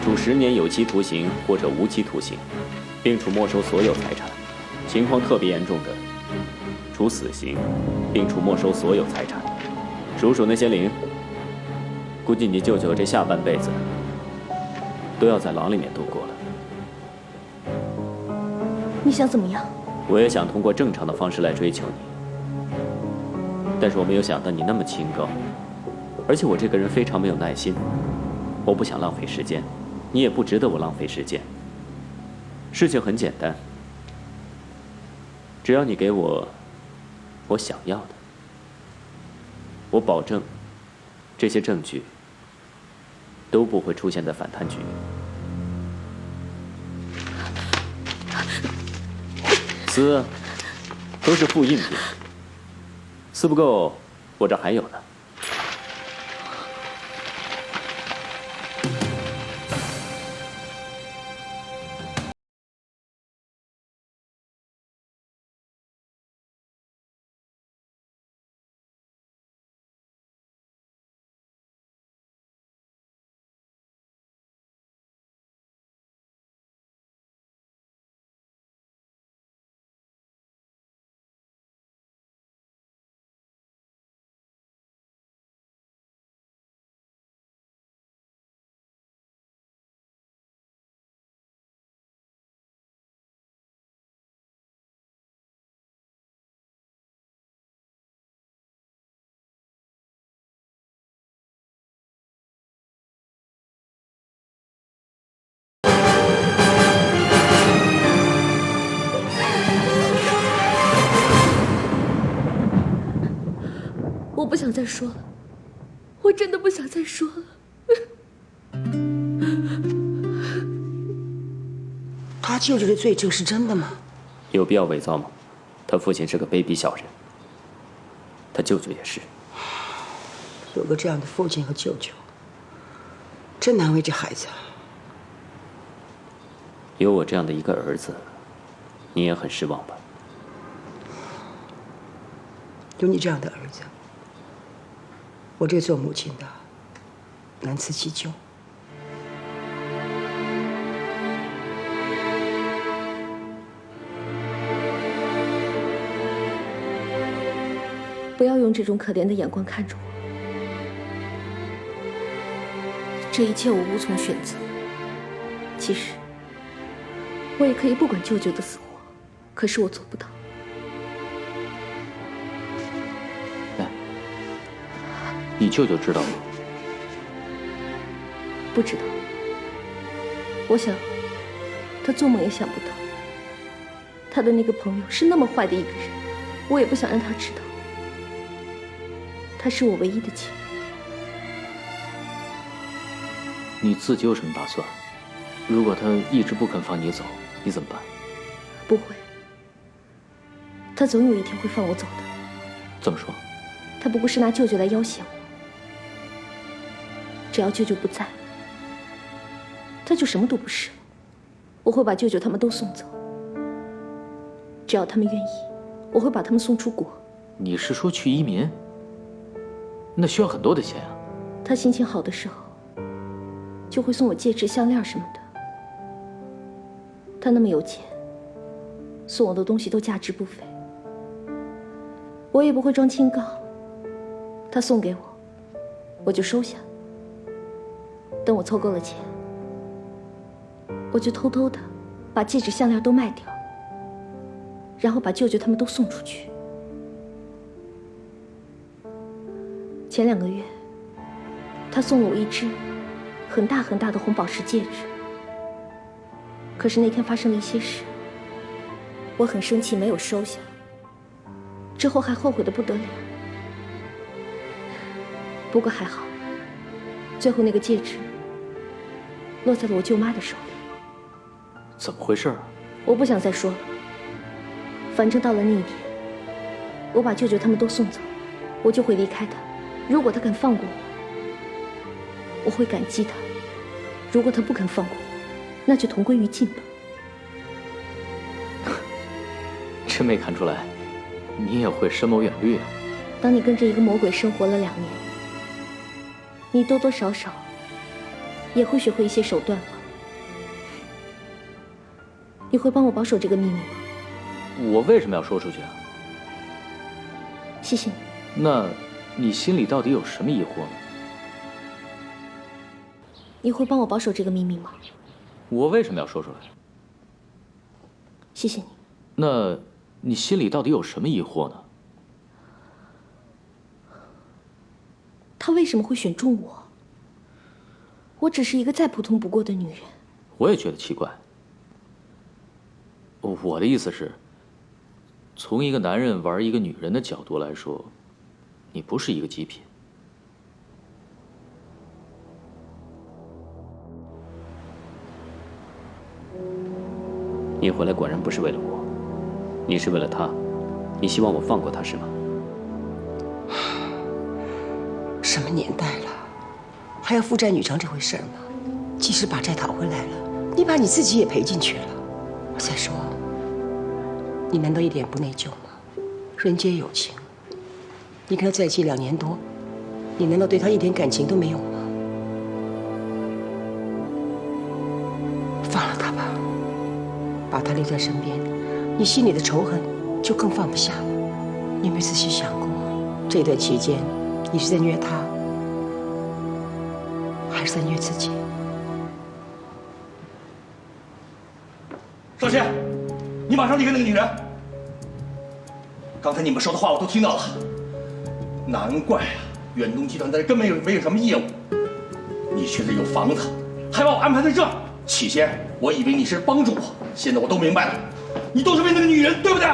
处10年有期徒刑或者无期徒刑，并处没收所有财产；情况特别严重的，处死刑，并处没收所有财产。数数那些零，估计你舅舅这下半辈子都要在牢里面度过了。你想怎么样？我也想通过正常的方式来追求你。但是我没有想到你那么清高，而且我这个人非常没有耐心，我不想浪费时间，你也不值得我浪费时间。事情很简单，只要你给我我想要的，我保证这些证据都不会出现在反贪局。撕，都是复印品。撕不够，我这还有呢。我不想再说了，我真的不想再说了。他舅舅的罪证是真的吗？有必要伪造吗？他父亲是个卑鄙小人，他舅舅也是。有个这样的父亲和舅舅，真难为这孩子。有我这样的一个儿子，你也很失望吧？有你这样的儿子，我这做母亲的难辞其咎。不要用这种可怜的眼光看着我。这一切我无从选择。其实，我也可以不管舅舅的死活，可是我做不到。哎，你舅舅知道吗？不知道。我想，他做梦也想不到，他的那个朋友是那么坏的一个人。我也不想让他知道。她是我唯一的亲人。你自己有什么打算？如果他一直不肯放你走，你怎么办？不会，他总有一天会放我走的。怎么说？他不过是拿舅舅来要挟我。只要舅舅不在，他就什么都不是了。我会把舅舅他们都送走。只要他们愿意，我会把他们送出国。你是说去移民？那需要很多的钱啊。他心情好的时候，就会送我戒指、项链什么的。他那么有钱，送我的东西都价值不菲。我也不会装清高，他送给我，我就收下。等我凑够了钱，我就偷偷的把戒指、项链都卖掉，然后把舅舅他们都送出去。前2个月，他送了我一只很大很大的红宝石戒指。可是那天发生了一些事，我很生气，没有收下。之后还后悔得不得了。不过还好，最后那个戒指落在了我舅妈的手里。怎么回事啊？我不想再说了。反正到了那一天，我把舅舅他们都送走，我就会离开他。如果他肯放过我，我会感激他；如果他不肯放过我，那就同归于尽吧。真没看出来，你也会深谋远虑啊。当你跟着一个魔鬼生活了2年，你多多少少也会学会一些手段吧。你会帮我保守这个秘密吗？我为什么要说出去啊？谢谢你。那你心里到底有什么疑惑呢？你会帮我保守这个秘密吗？我为什么要说出来？谢谢你。那你心里到底有什么疑惑呢？他为什么会选中我？我只是一个再普通不过的女人。我也觉得奇怪。我的意思是，从一个男人玩一个女人的角度来说，你不是一个极品。你回来果然不是为了我，你是为了他，你希望我放过他是吗？什么年代了，还要父债女偿这回事吗？即使把债讨回来了，你把你自己也赔进去了。再说，你难道一点不内疚吗？人皆有情，你跟他在一起2年多，你难道对他一点感情都没有吗？放了他吧，把他留在身边，你心里的仇恨就更放不下了。你有没有仔细想过，这段期间你是在虐他，还是在虐自己？少谦，你马上离开那个女人。刚才你们说的话我都听到了，难怪啊，远东集团在这根本没有什么业务，你却是有房子，还把我安排在这儿。起先我以为你是帮助我，现在我都明白了，你都是为那个女人，对不对？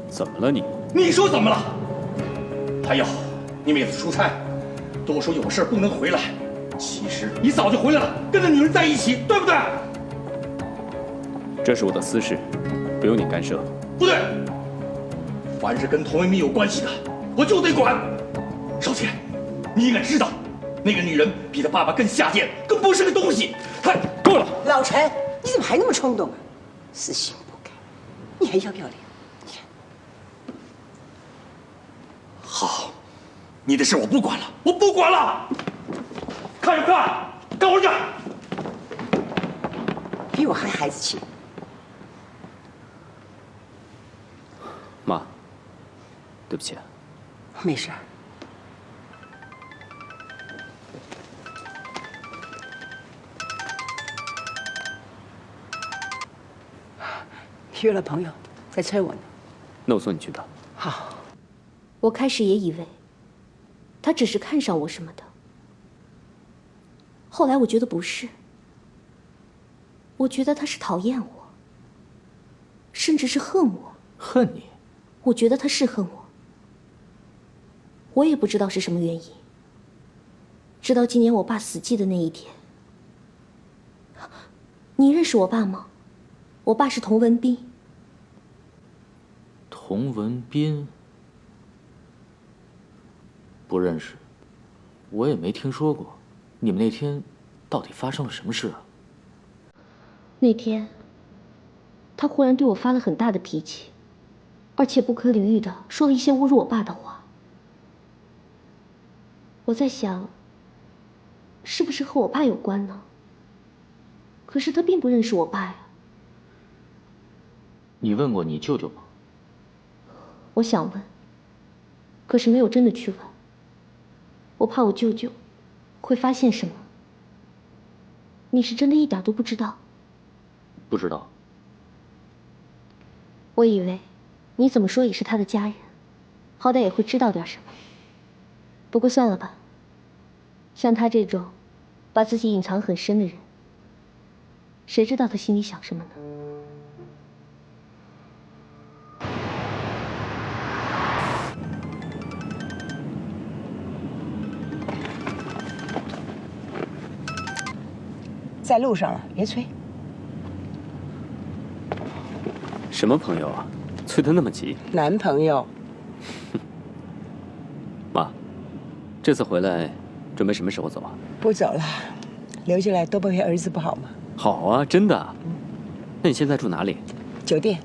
怎么了你？你说怎么了？还有，你每次出差都说有事不能回来，其实你早就回来了，跟那女人在一起，对不对？这是我的私事，不用你干涉。不对，凡是跟童文敏有关系的，我就得管。少谦，你应该知道，那个女人比她爸爸更下贱，更不是个东西。她够了，老陈，你怎么还那么冲动啊？死性不改，你还要不要脸？好，你的事我不管了，我不管了。看什么看？干活去！比我还孩子气。妈，对不起啊。没事。约了朋友，在催我呢。那我送你去吧。好。我开始也以为他只是看上我什么的，后来我觉得不是，我觉得他是讨厌我，甚至是恨我。恨你？我觉得他是恨我，我也不知道是什么原因。直到今年我爸死忌的那一天。你认识我爸吗？我爸是童文斌。童文斌？不认识，我也没听说过。你们那天到底发生了什么事啊？那天，他忽然对我发了很大的脾气，而且不可理喻的说了一些侮辱我爸的话。我在想，是不是和我爸有关呢？可是他并不认识我爸呀。你问过你舅舅吗？我想问，可是没有真的去问。我怕我舅舅会发现什么。你是真的一点都不知道？不知道。我以为你怎么说也是他的家人，好歹也会知道点什么。不过算了吧，像他这种把自己隐藏很深的人，谁知道他心里想什么呢？在路上了，别催。什么朋友啊？催得那么急？男朋友。妈，这次回来准备什么时候走啊？不走了，留下来多陪儿子不好吗？好啊，真的。那你现在住哪里？酒店。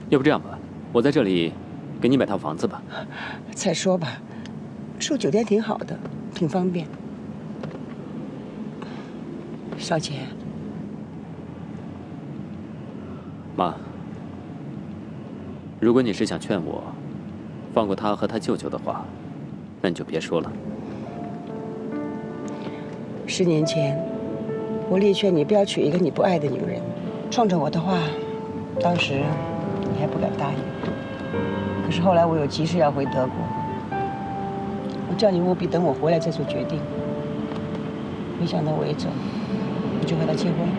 要不这样吧，我在这里给你买套房子吧。再说吧，住酒店挺好的，挺方便。少杰，妈，如果你是想劝我放过他和他舅舅的话，那你就别说了。10年前，我力劝你不要娶一个你不爱的女人。冲着我的话，当时你还不敢答应。可是后来我有急事要回德国，我叫你务必等我回来再做决定。没想到我一走，你就和他结婚了。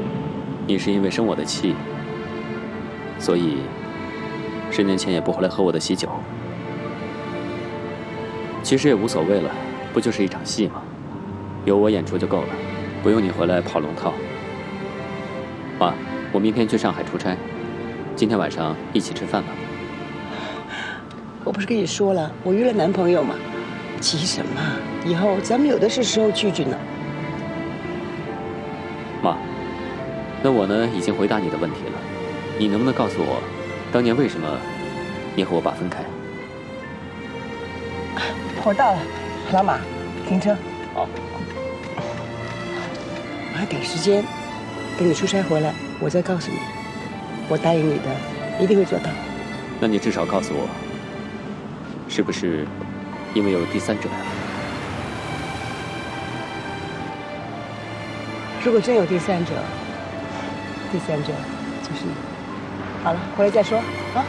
你是因为生我的气，所以10年前也不回来喝我的喜酒。其实也无所谓了，不就是一场戏吗？有我演出就够了，不用你回来跑龙套。妈，我明天去上海出差，今天晚上一起吃饭吧。我不是跟你说了，我约了男朋友嘛，急什么？以后咱们有的是时候聚聚呢。妈，那我呢已经回答你的问题了，你能不能告诉我，当年为什么你和我爸分开？我到了，老马，停车。好。我还赶时间，等你出差回来，我再告诉你。我答应你的，一定会做到。那你至少告诉我，是不是因为有第三者呀？如果真有第三者，第三者就是你。好了，回来再说啊。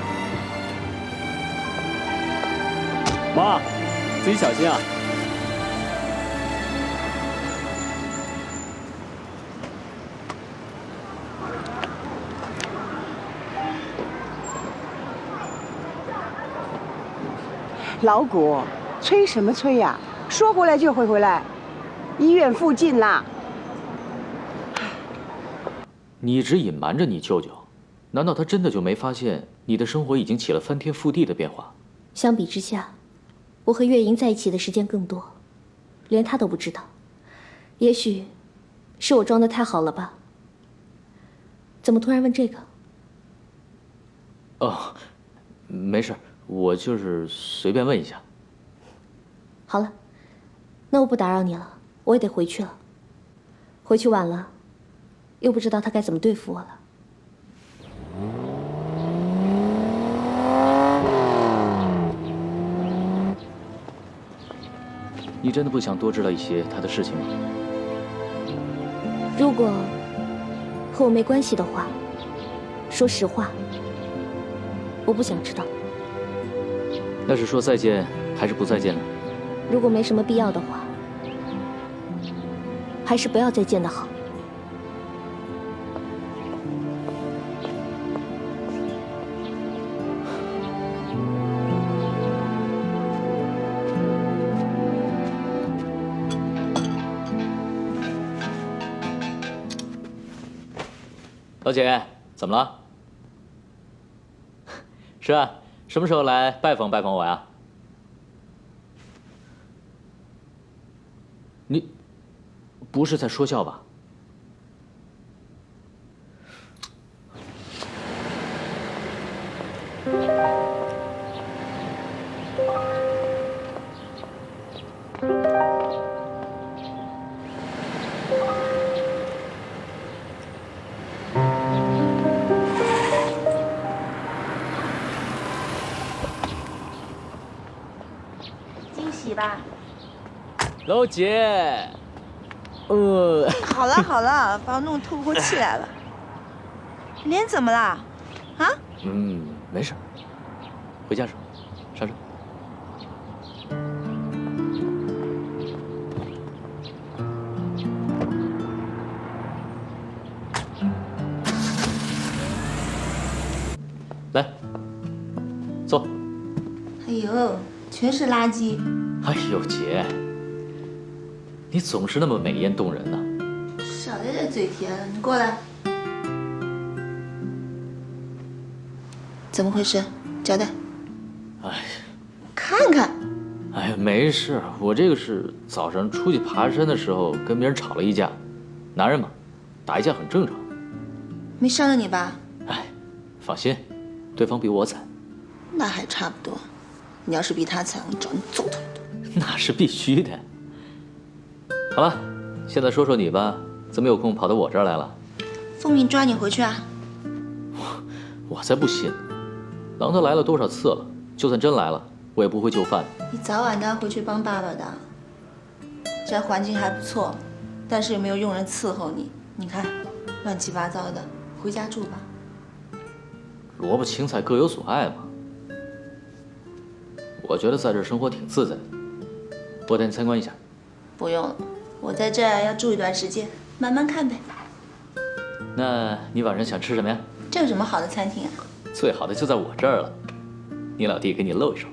妈，自己小心啊。老谷，催什么催呀？说回来就会回来，医院附近啦。你一直隐瞒着你舅舅，难道他真的就没发现你的生活已经起了翻天覆地的变化？相比之下，我和月莹在一起的时间更多，连他都不知道。也许是我装得太好了吧？怎么突然问这个？哦，没事，我就是随便问一下。好了，那我不打扰你了，我也得回去了。回去晚了，又不知道他该怎么对付我了。你真的不想多知道一些他的事情吗？如果和我没关系的话，说实话，我不想知道。那是说再见还是不再见呢？如果没什么必要的话，还是不要再见的好。老姐，怎么了？是啊，什么时候来拜访拜访我呀？你不是在说笑吧？惊喜吧？老姐，好了好了，把我弄透不过气来了。脸怎么啦？啊？没事，回家说，上车。呦，全是垃圾。哎呦，姐，你总是那么美艳动人呢。少在这嘴甜了，你过来。怎么回事？交代。哎，看看。哎呀，没事，我这个是早上出去爬山的时候跟别人吵了一架，男人嘛，打一架很正常。没伤了你吧？哎，放心，对方比我惨。那还差不多。你要是比他惨，我找你揍他一顿。那是必须的。好了，现在说说你吧，怎么有空跑到我这儿来了？奉命抓你回去啊！我才不信，狼他来了多少次了，就算真来了，我也不会就范。你早晚都要回去帮爸爸的。这环境还不错，但是有没有佣人伺候你？你看，乱七八糟的，回家住吧。萝卜青菜各有所爱嘛。我觉得在这生活挺自在的，我带你参观一下。不用了，我在这儿要住一段时间，慢慢看呗。那你晚上想吃什么呀？这有什么好的餐厅啊？最好的就在我这儿了，你老弟给你露一手。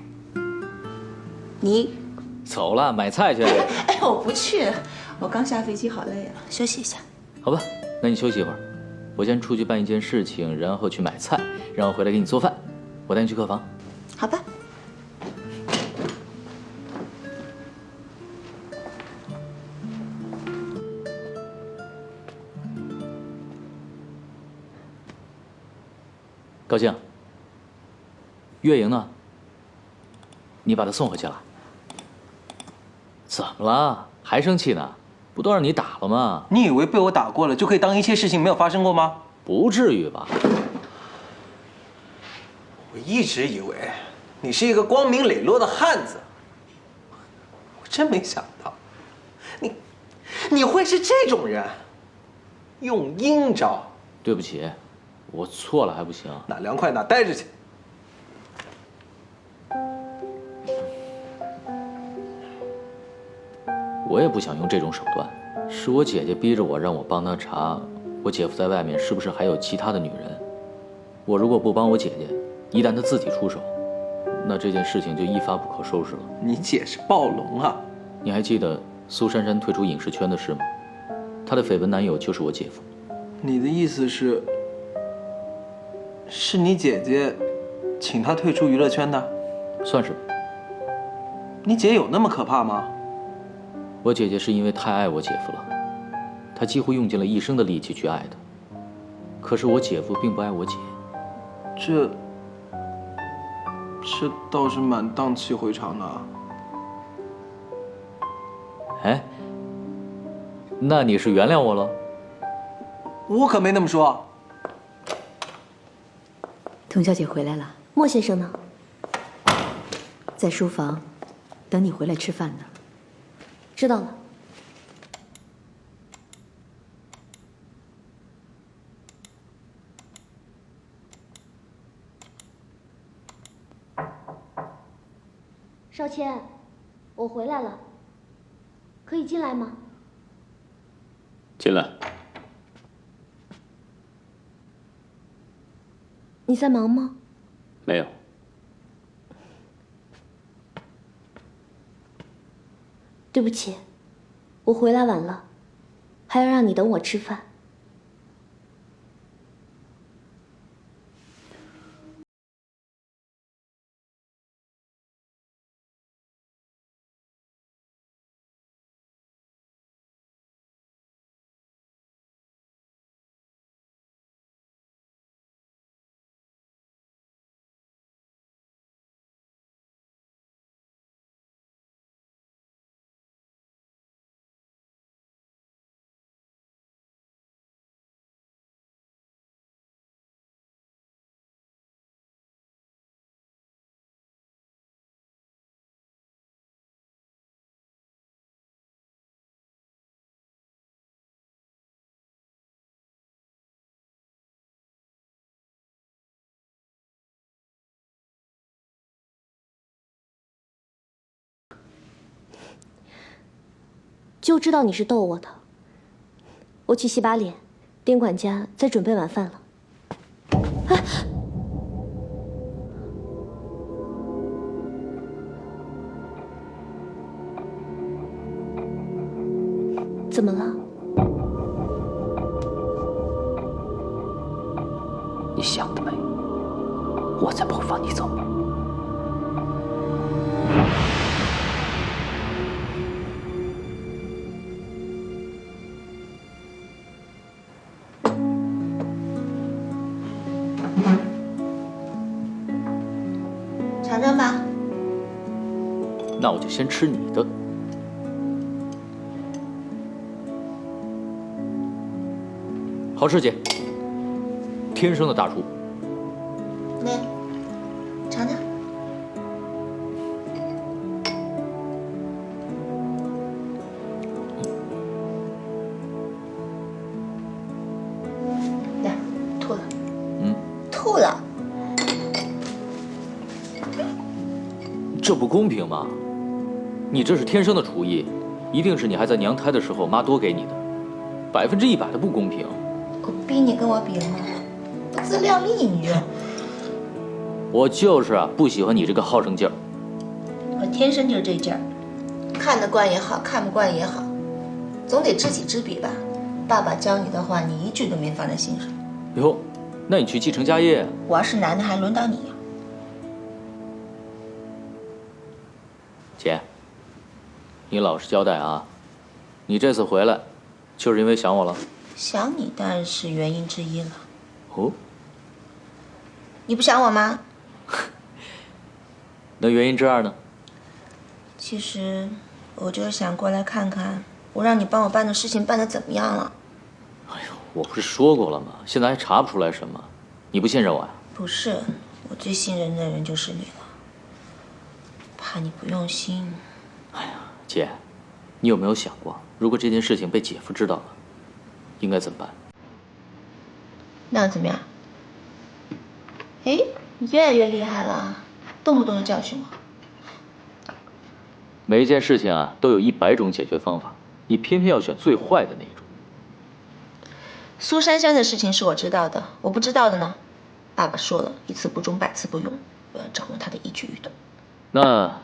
你走了，买菜去。哎，我不去了，我刚下飞机，好累啊，休息一下。好吧，那你休息一会儿，我先出去办一件事情，然后去买菜，然后回来给你做饭。我带你去客房。好吧。高兴，月莹呢？你把她送回去了？怎么了？还生气呢？不都让你打了吗？你以为被我打过了就可以当一切事情没有发生过吗？不至于吧？我一直以为你是一个光明磊落的汉子，我真没想到，你会是这种人，用阴招。对不起。我错了还不行？哪凉快哪待着去。我也不想用这种手段，是我姐姐逼着我，让我帮她查我姐夫在外面是不是还有其他的女人。我如果不帮我姐姐，一旦她自己出手，那这件事情就一发不可收拾了。你姐是暴龙啊！你还记得苏珊珊退出影视圈的事吗？她的绯闻男友就是我姐夫。你的意思是？是你姐姐请他退出娱乐圈的？算是吧。你姐有那么可怕吗？我姐姐是因为太爱我姐夫了，她几乎用尽了一生的力气去爱他。可是我姐夫并不爱我姐。这倒是蛮荡气回肠的啊。哎，那你是原谅我了？我可没那么说。童小姐回来了，莫先生呢？在书房，等你回来吃饭呢。知道了。少谦，我回来了，可以进来吗？进来。你在忙吗？没有。对不起，我回来晚了，还要让你等我吃饭。就知道你是逗我的。我去洗把脸，丁管家在准备晚饭了。怎么了？你想得美，我才不会放你走。尝尝吧。那我就先吃你的。好吃姐，天生的大厨。那，尝尝。来，吐了。吐了。这不公平吗？你这是天生的厨艺，一定是你还在娘胎的时候妈多给你的，100%的不公平。我逼你跟我比了吗？不自量力你就。我就是不喜欢你这个好胜劲儿。我天生就是这劲儿，看得惯也好看不惯也好，总得知己知彼吧。爸爸教你的话，你一句都没放在心上。哟，那你去继承家业啊？我要是男的，还轮到你呀？姐，你老实交代啊，你这次回来，就是因为想我了？想你当然是原因之一了。哦，你不想我吗？那原因之二呢？其实我就是想过来看看，我让你帮我办的事情办得怎么样了。我不是说过了吗？现在还查不出来什么，你不信任我呀？不是，我最信任的人就是你了，怕你不用心。姐，你有没有想过，如果这件事情被姐夫知道了，应该怎么办？那怎么样？哎，你越来越厉害了，动不动就教训我。每一件事情都有100种解决方法，你偏偏要选最坏的那一种。苏珊珊的事情是我知道的，我不知道的呢？爸爸说了，一次不忠，百次不用，我要掌握他的一举一动。那，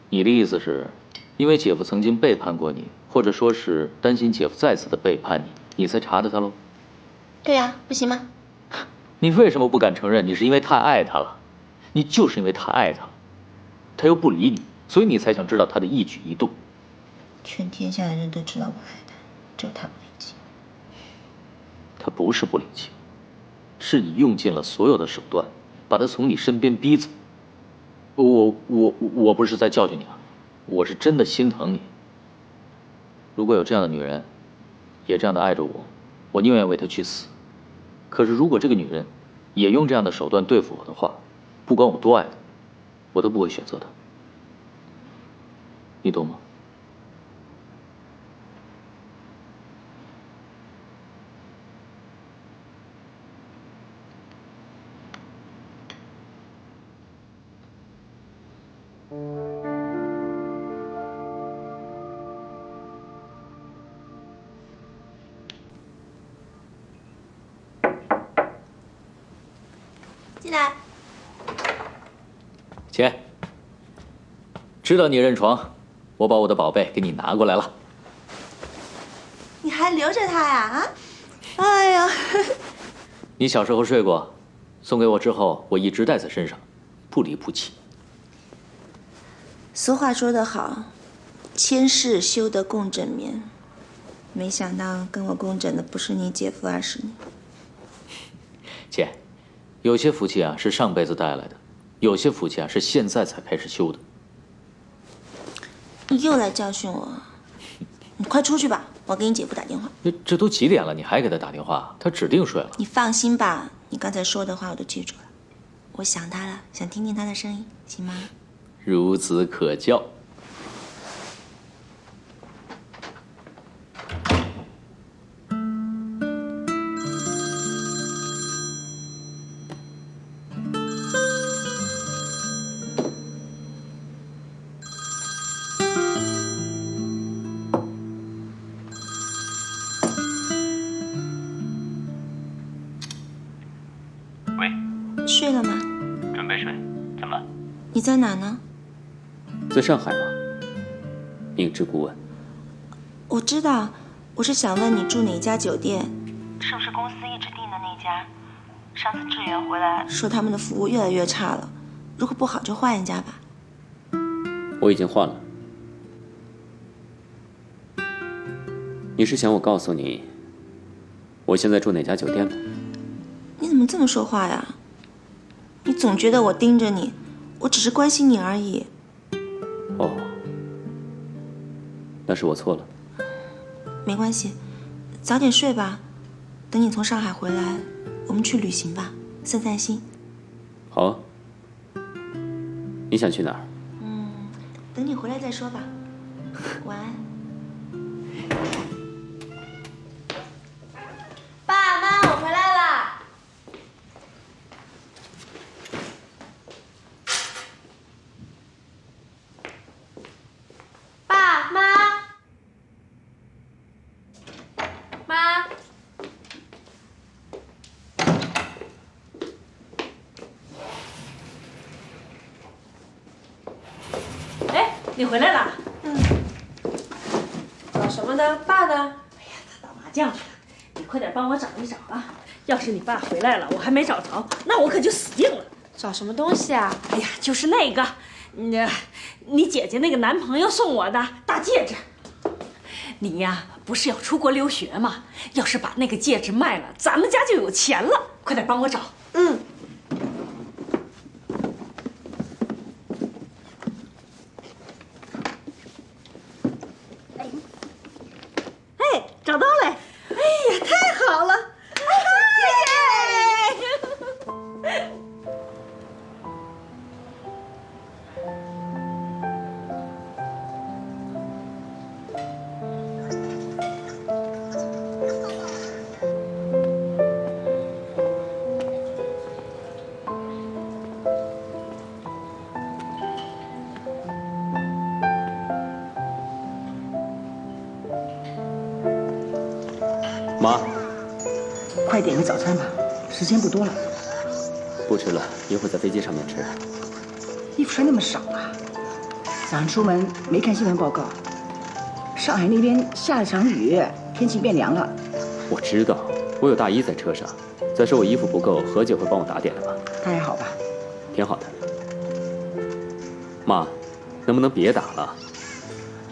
你的意思是，因为姐夫曾经背叛过你，或者说是担心姐夫再次的背叛你，你才查的他喽？对呀，不行吗？你为什么不敢承认你是因为太爱他了？你就是因为太爱他，他又不理你，所以你才想知道他的一举一动。全天下的人都知道我爱他，只有他不理解。他不是不理解，是你用尽了所有的手段，把他从你身边逼走。我不是在教训你啊，我是真的心疼你。如果有这样的女人，也这样的爱着我，我宁愿为她去死。可是如果这个女人也用这样的手段对付我的话，不管我多爱她，我都不会选择她。你懂吗？进来。姐，知道你认床，我把我的宝贝给你拿过来了。你还留着它呀？啊？哎呀，你小时候睡过，送给我之后，我一直带在身上，不离不弃。俗话说得好，千事休得共枕眠。没想到跟我共枕的不是你姐夫，而是你。姐，有些福气是上辈子带来的，有些福气是现在才开始修的。你又来教训我，你快出去吧，我给你姐夫打电话。这都几点了，你还给他打电话？他指定睡了。你放心吧，你刚才说的话我都记住了。我想他了，想听听他的声音，行吗？孺子可教。睡了吗？准备睡，怎么？你在哪呢？在上海吗？明知故问。我知道，我是想问你住哪家酒店？是不是公司一直订的那家？上次支援回来说他们的服务越来越差了，如果不好就换一家吧。我已经换了。你是想我告诉你，我现在住哪家酒店吗？你怎么这么说话呀？你总觉得我盯着你，我只是关心你而已。哦，那是我错了。没关系，早点睡吧。等你从上海回来，我们去旅行吧，散散心。好啊。你想去哪儿？等你回来再说吧。晚安。爸妈，我回来啦！爸妈，妈，哎，你回来了？找什么呢？爸呢？哎呀，他打麻将去了。你快点帮我找一找啊！要是你爸回来了，我还没找着，那我可就死定了。找什么东西啊？哎呀，就是那个，你姐姐那个男朋友送我的大戒指。你呀，不是要出国留学吗？要是把那个戒指卖了，咱们家就有钱了。快点帮我找。嗯。哎，找到了！哎呀，太好了！耶！妈，快点个早餐吧，时间不多了。不吃了，一会儿在飞机上面吃。衣服穿那么少啊？早上出门没看新闻报告，上海那边下了场雨，天气变凉了。我知道，我有大衣在车上。再说我衣服不够，何姐会帮我打点的吧？她还好吧？挺好的。妈，能不能别打了？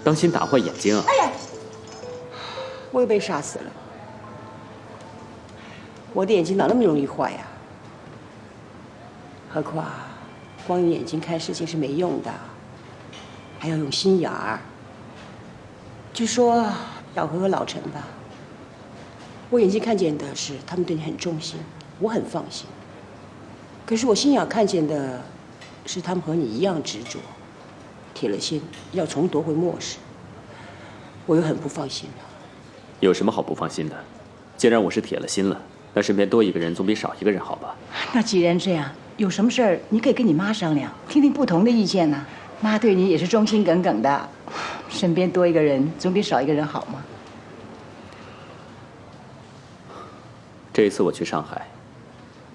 当心打坏眼睛啊！哎呀，我又被杀死了。我的眼睛哪那么容易坏呀？何况，光用眼睛看事情是没用的，还要用心眼儿。据说要和老陈吧，我眼睛看见的是他们对你很忠心，我很放心。可是我心眼看见的是他们和你一样执着，铁了心要重夺回末世，我又很不放心了。有什么好不放心的？既然我是铁了心了。那身边多一个人总比少一个人好吧？那既然这样，有什么事儿你可以跟你妈商量，听听不同的意见呢。妈对你也是忠心耿耿的，身边多一个人总比少一个人好吗？这一次我去上海，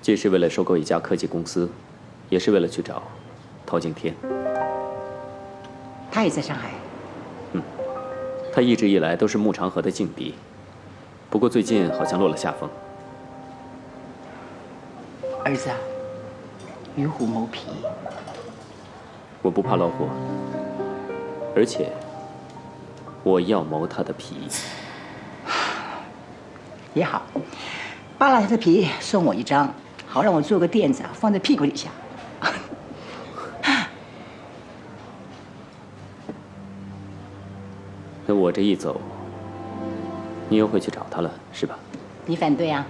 既是为了收购一家科技公司，也是为了去找陶敬天。他也在上海。他一直以来都是穆长河的劲敌，不过最近好像落了下风。儿子啊，与虎谋皮。我不怕老虎，而且我要谋他的皮。也好，扒了他的皮送我一张，好让我做个垫子啊，放在屁股底下。那我这一走，你又会去找他了，是吧？你反对啊？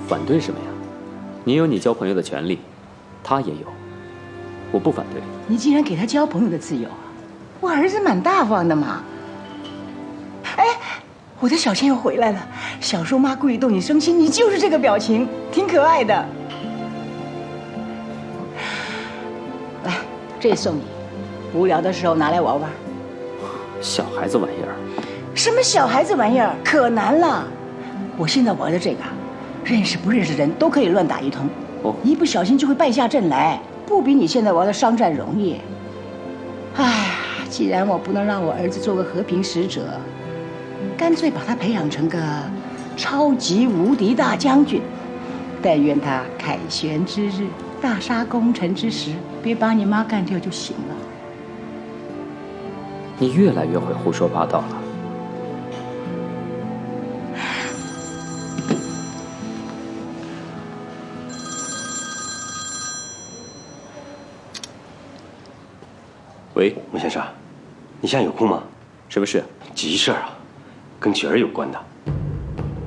反对什么呀？你有你交朋友的权利，他也有，我不反对。你竟然给他交朋友的自由啊！我儿子蛮大方的嘛。哎，我的小倩又回来了。小时候妈故意逗你生气，你就是这个表情，挺可爱的。来，这送你，无聊的时候拿来玩玩。小孩子玩意儿？什么小孩子玩意儿？可难了。我现在玩的这个，认识不认识人都可以乱打一通，一不小心就会败下阵来，不比你现在玩的商战容易。哎，既然我不能让我儿子做个和平使者，干脆把他培养成个超级无敌大将军。但愿他凯旋之日，大杀功臣之时，别把你妈干掉就行了。你越来越会胡说八道了。喂，穆先生，你现在有空吗？什么事？急事啊，跟雪儿有关的。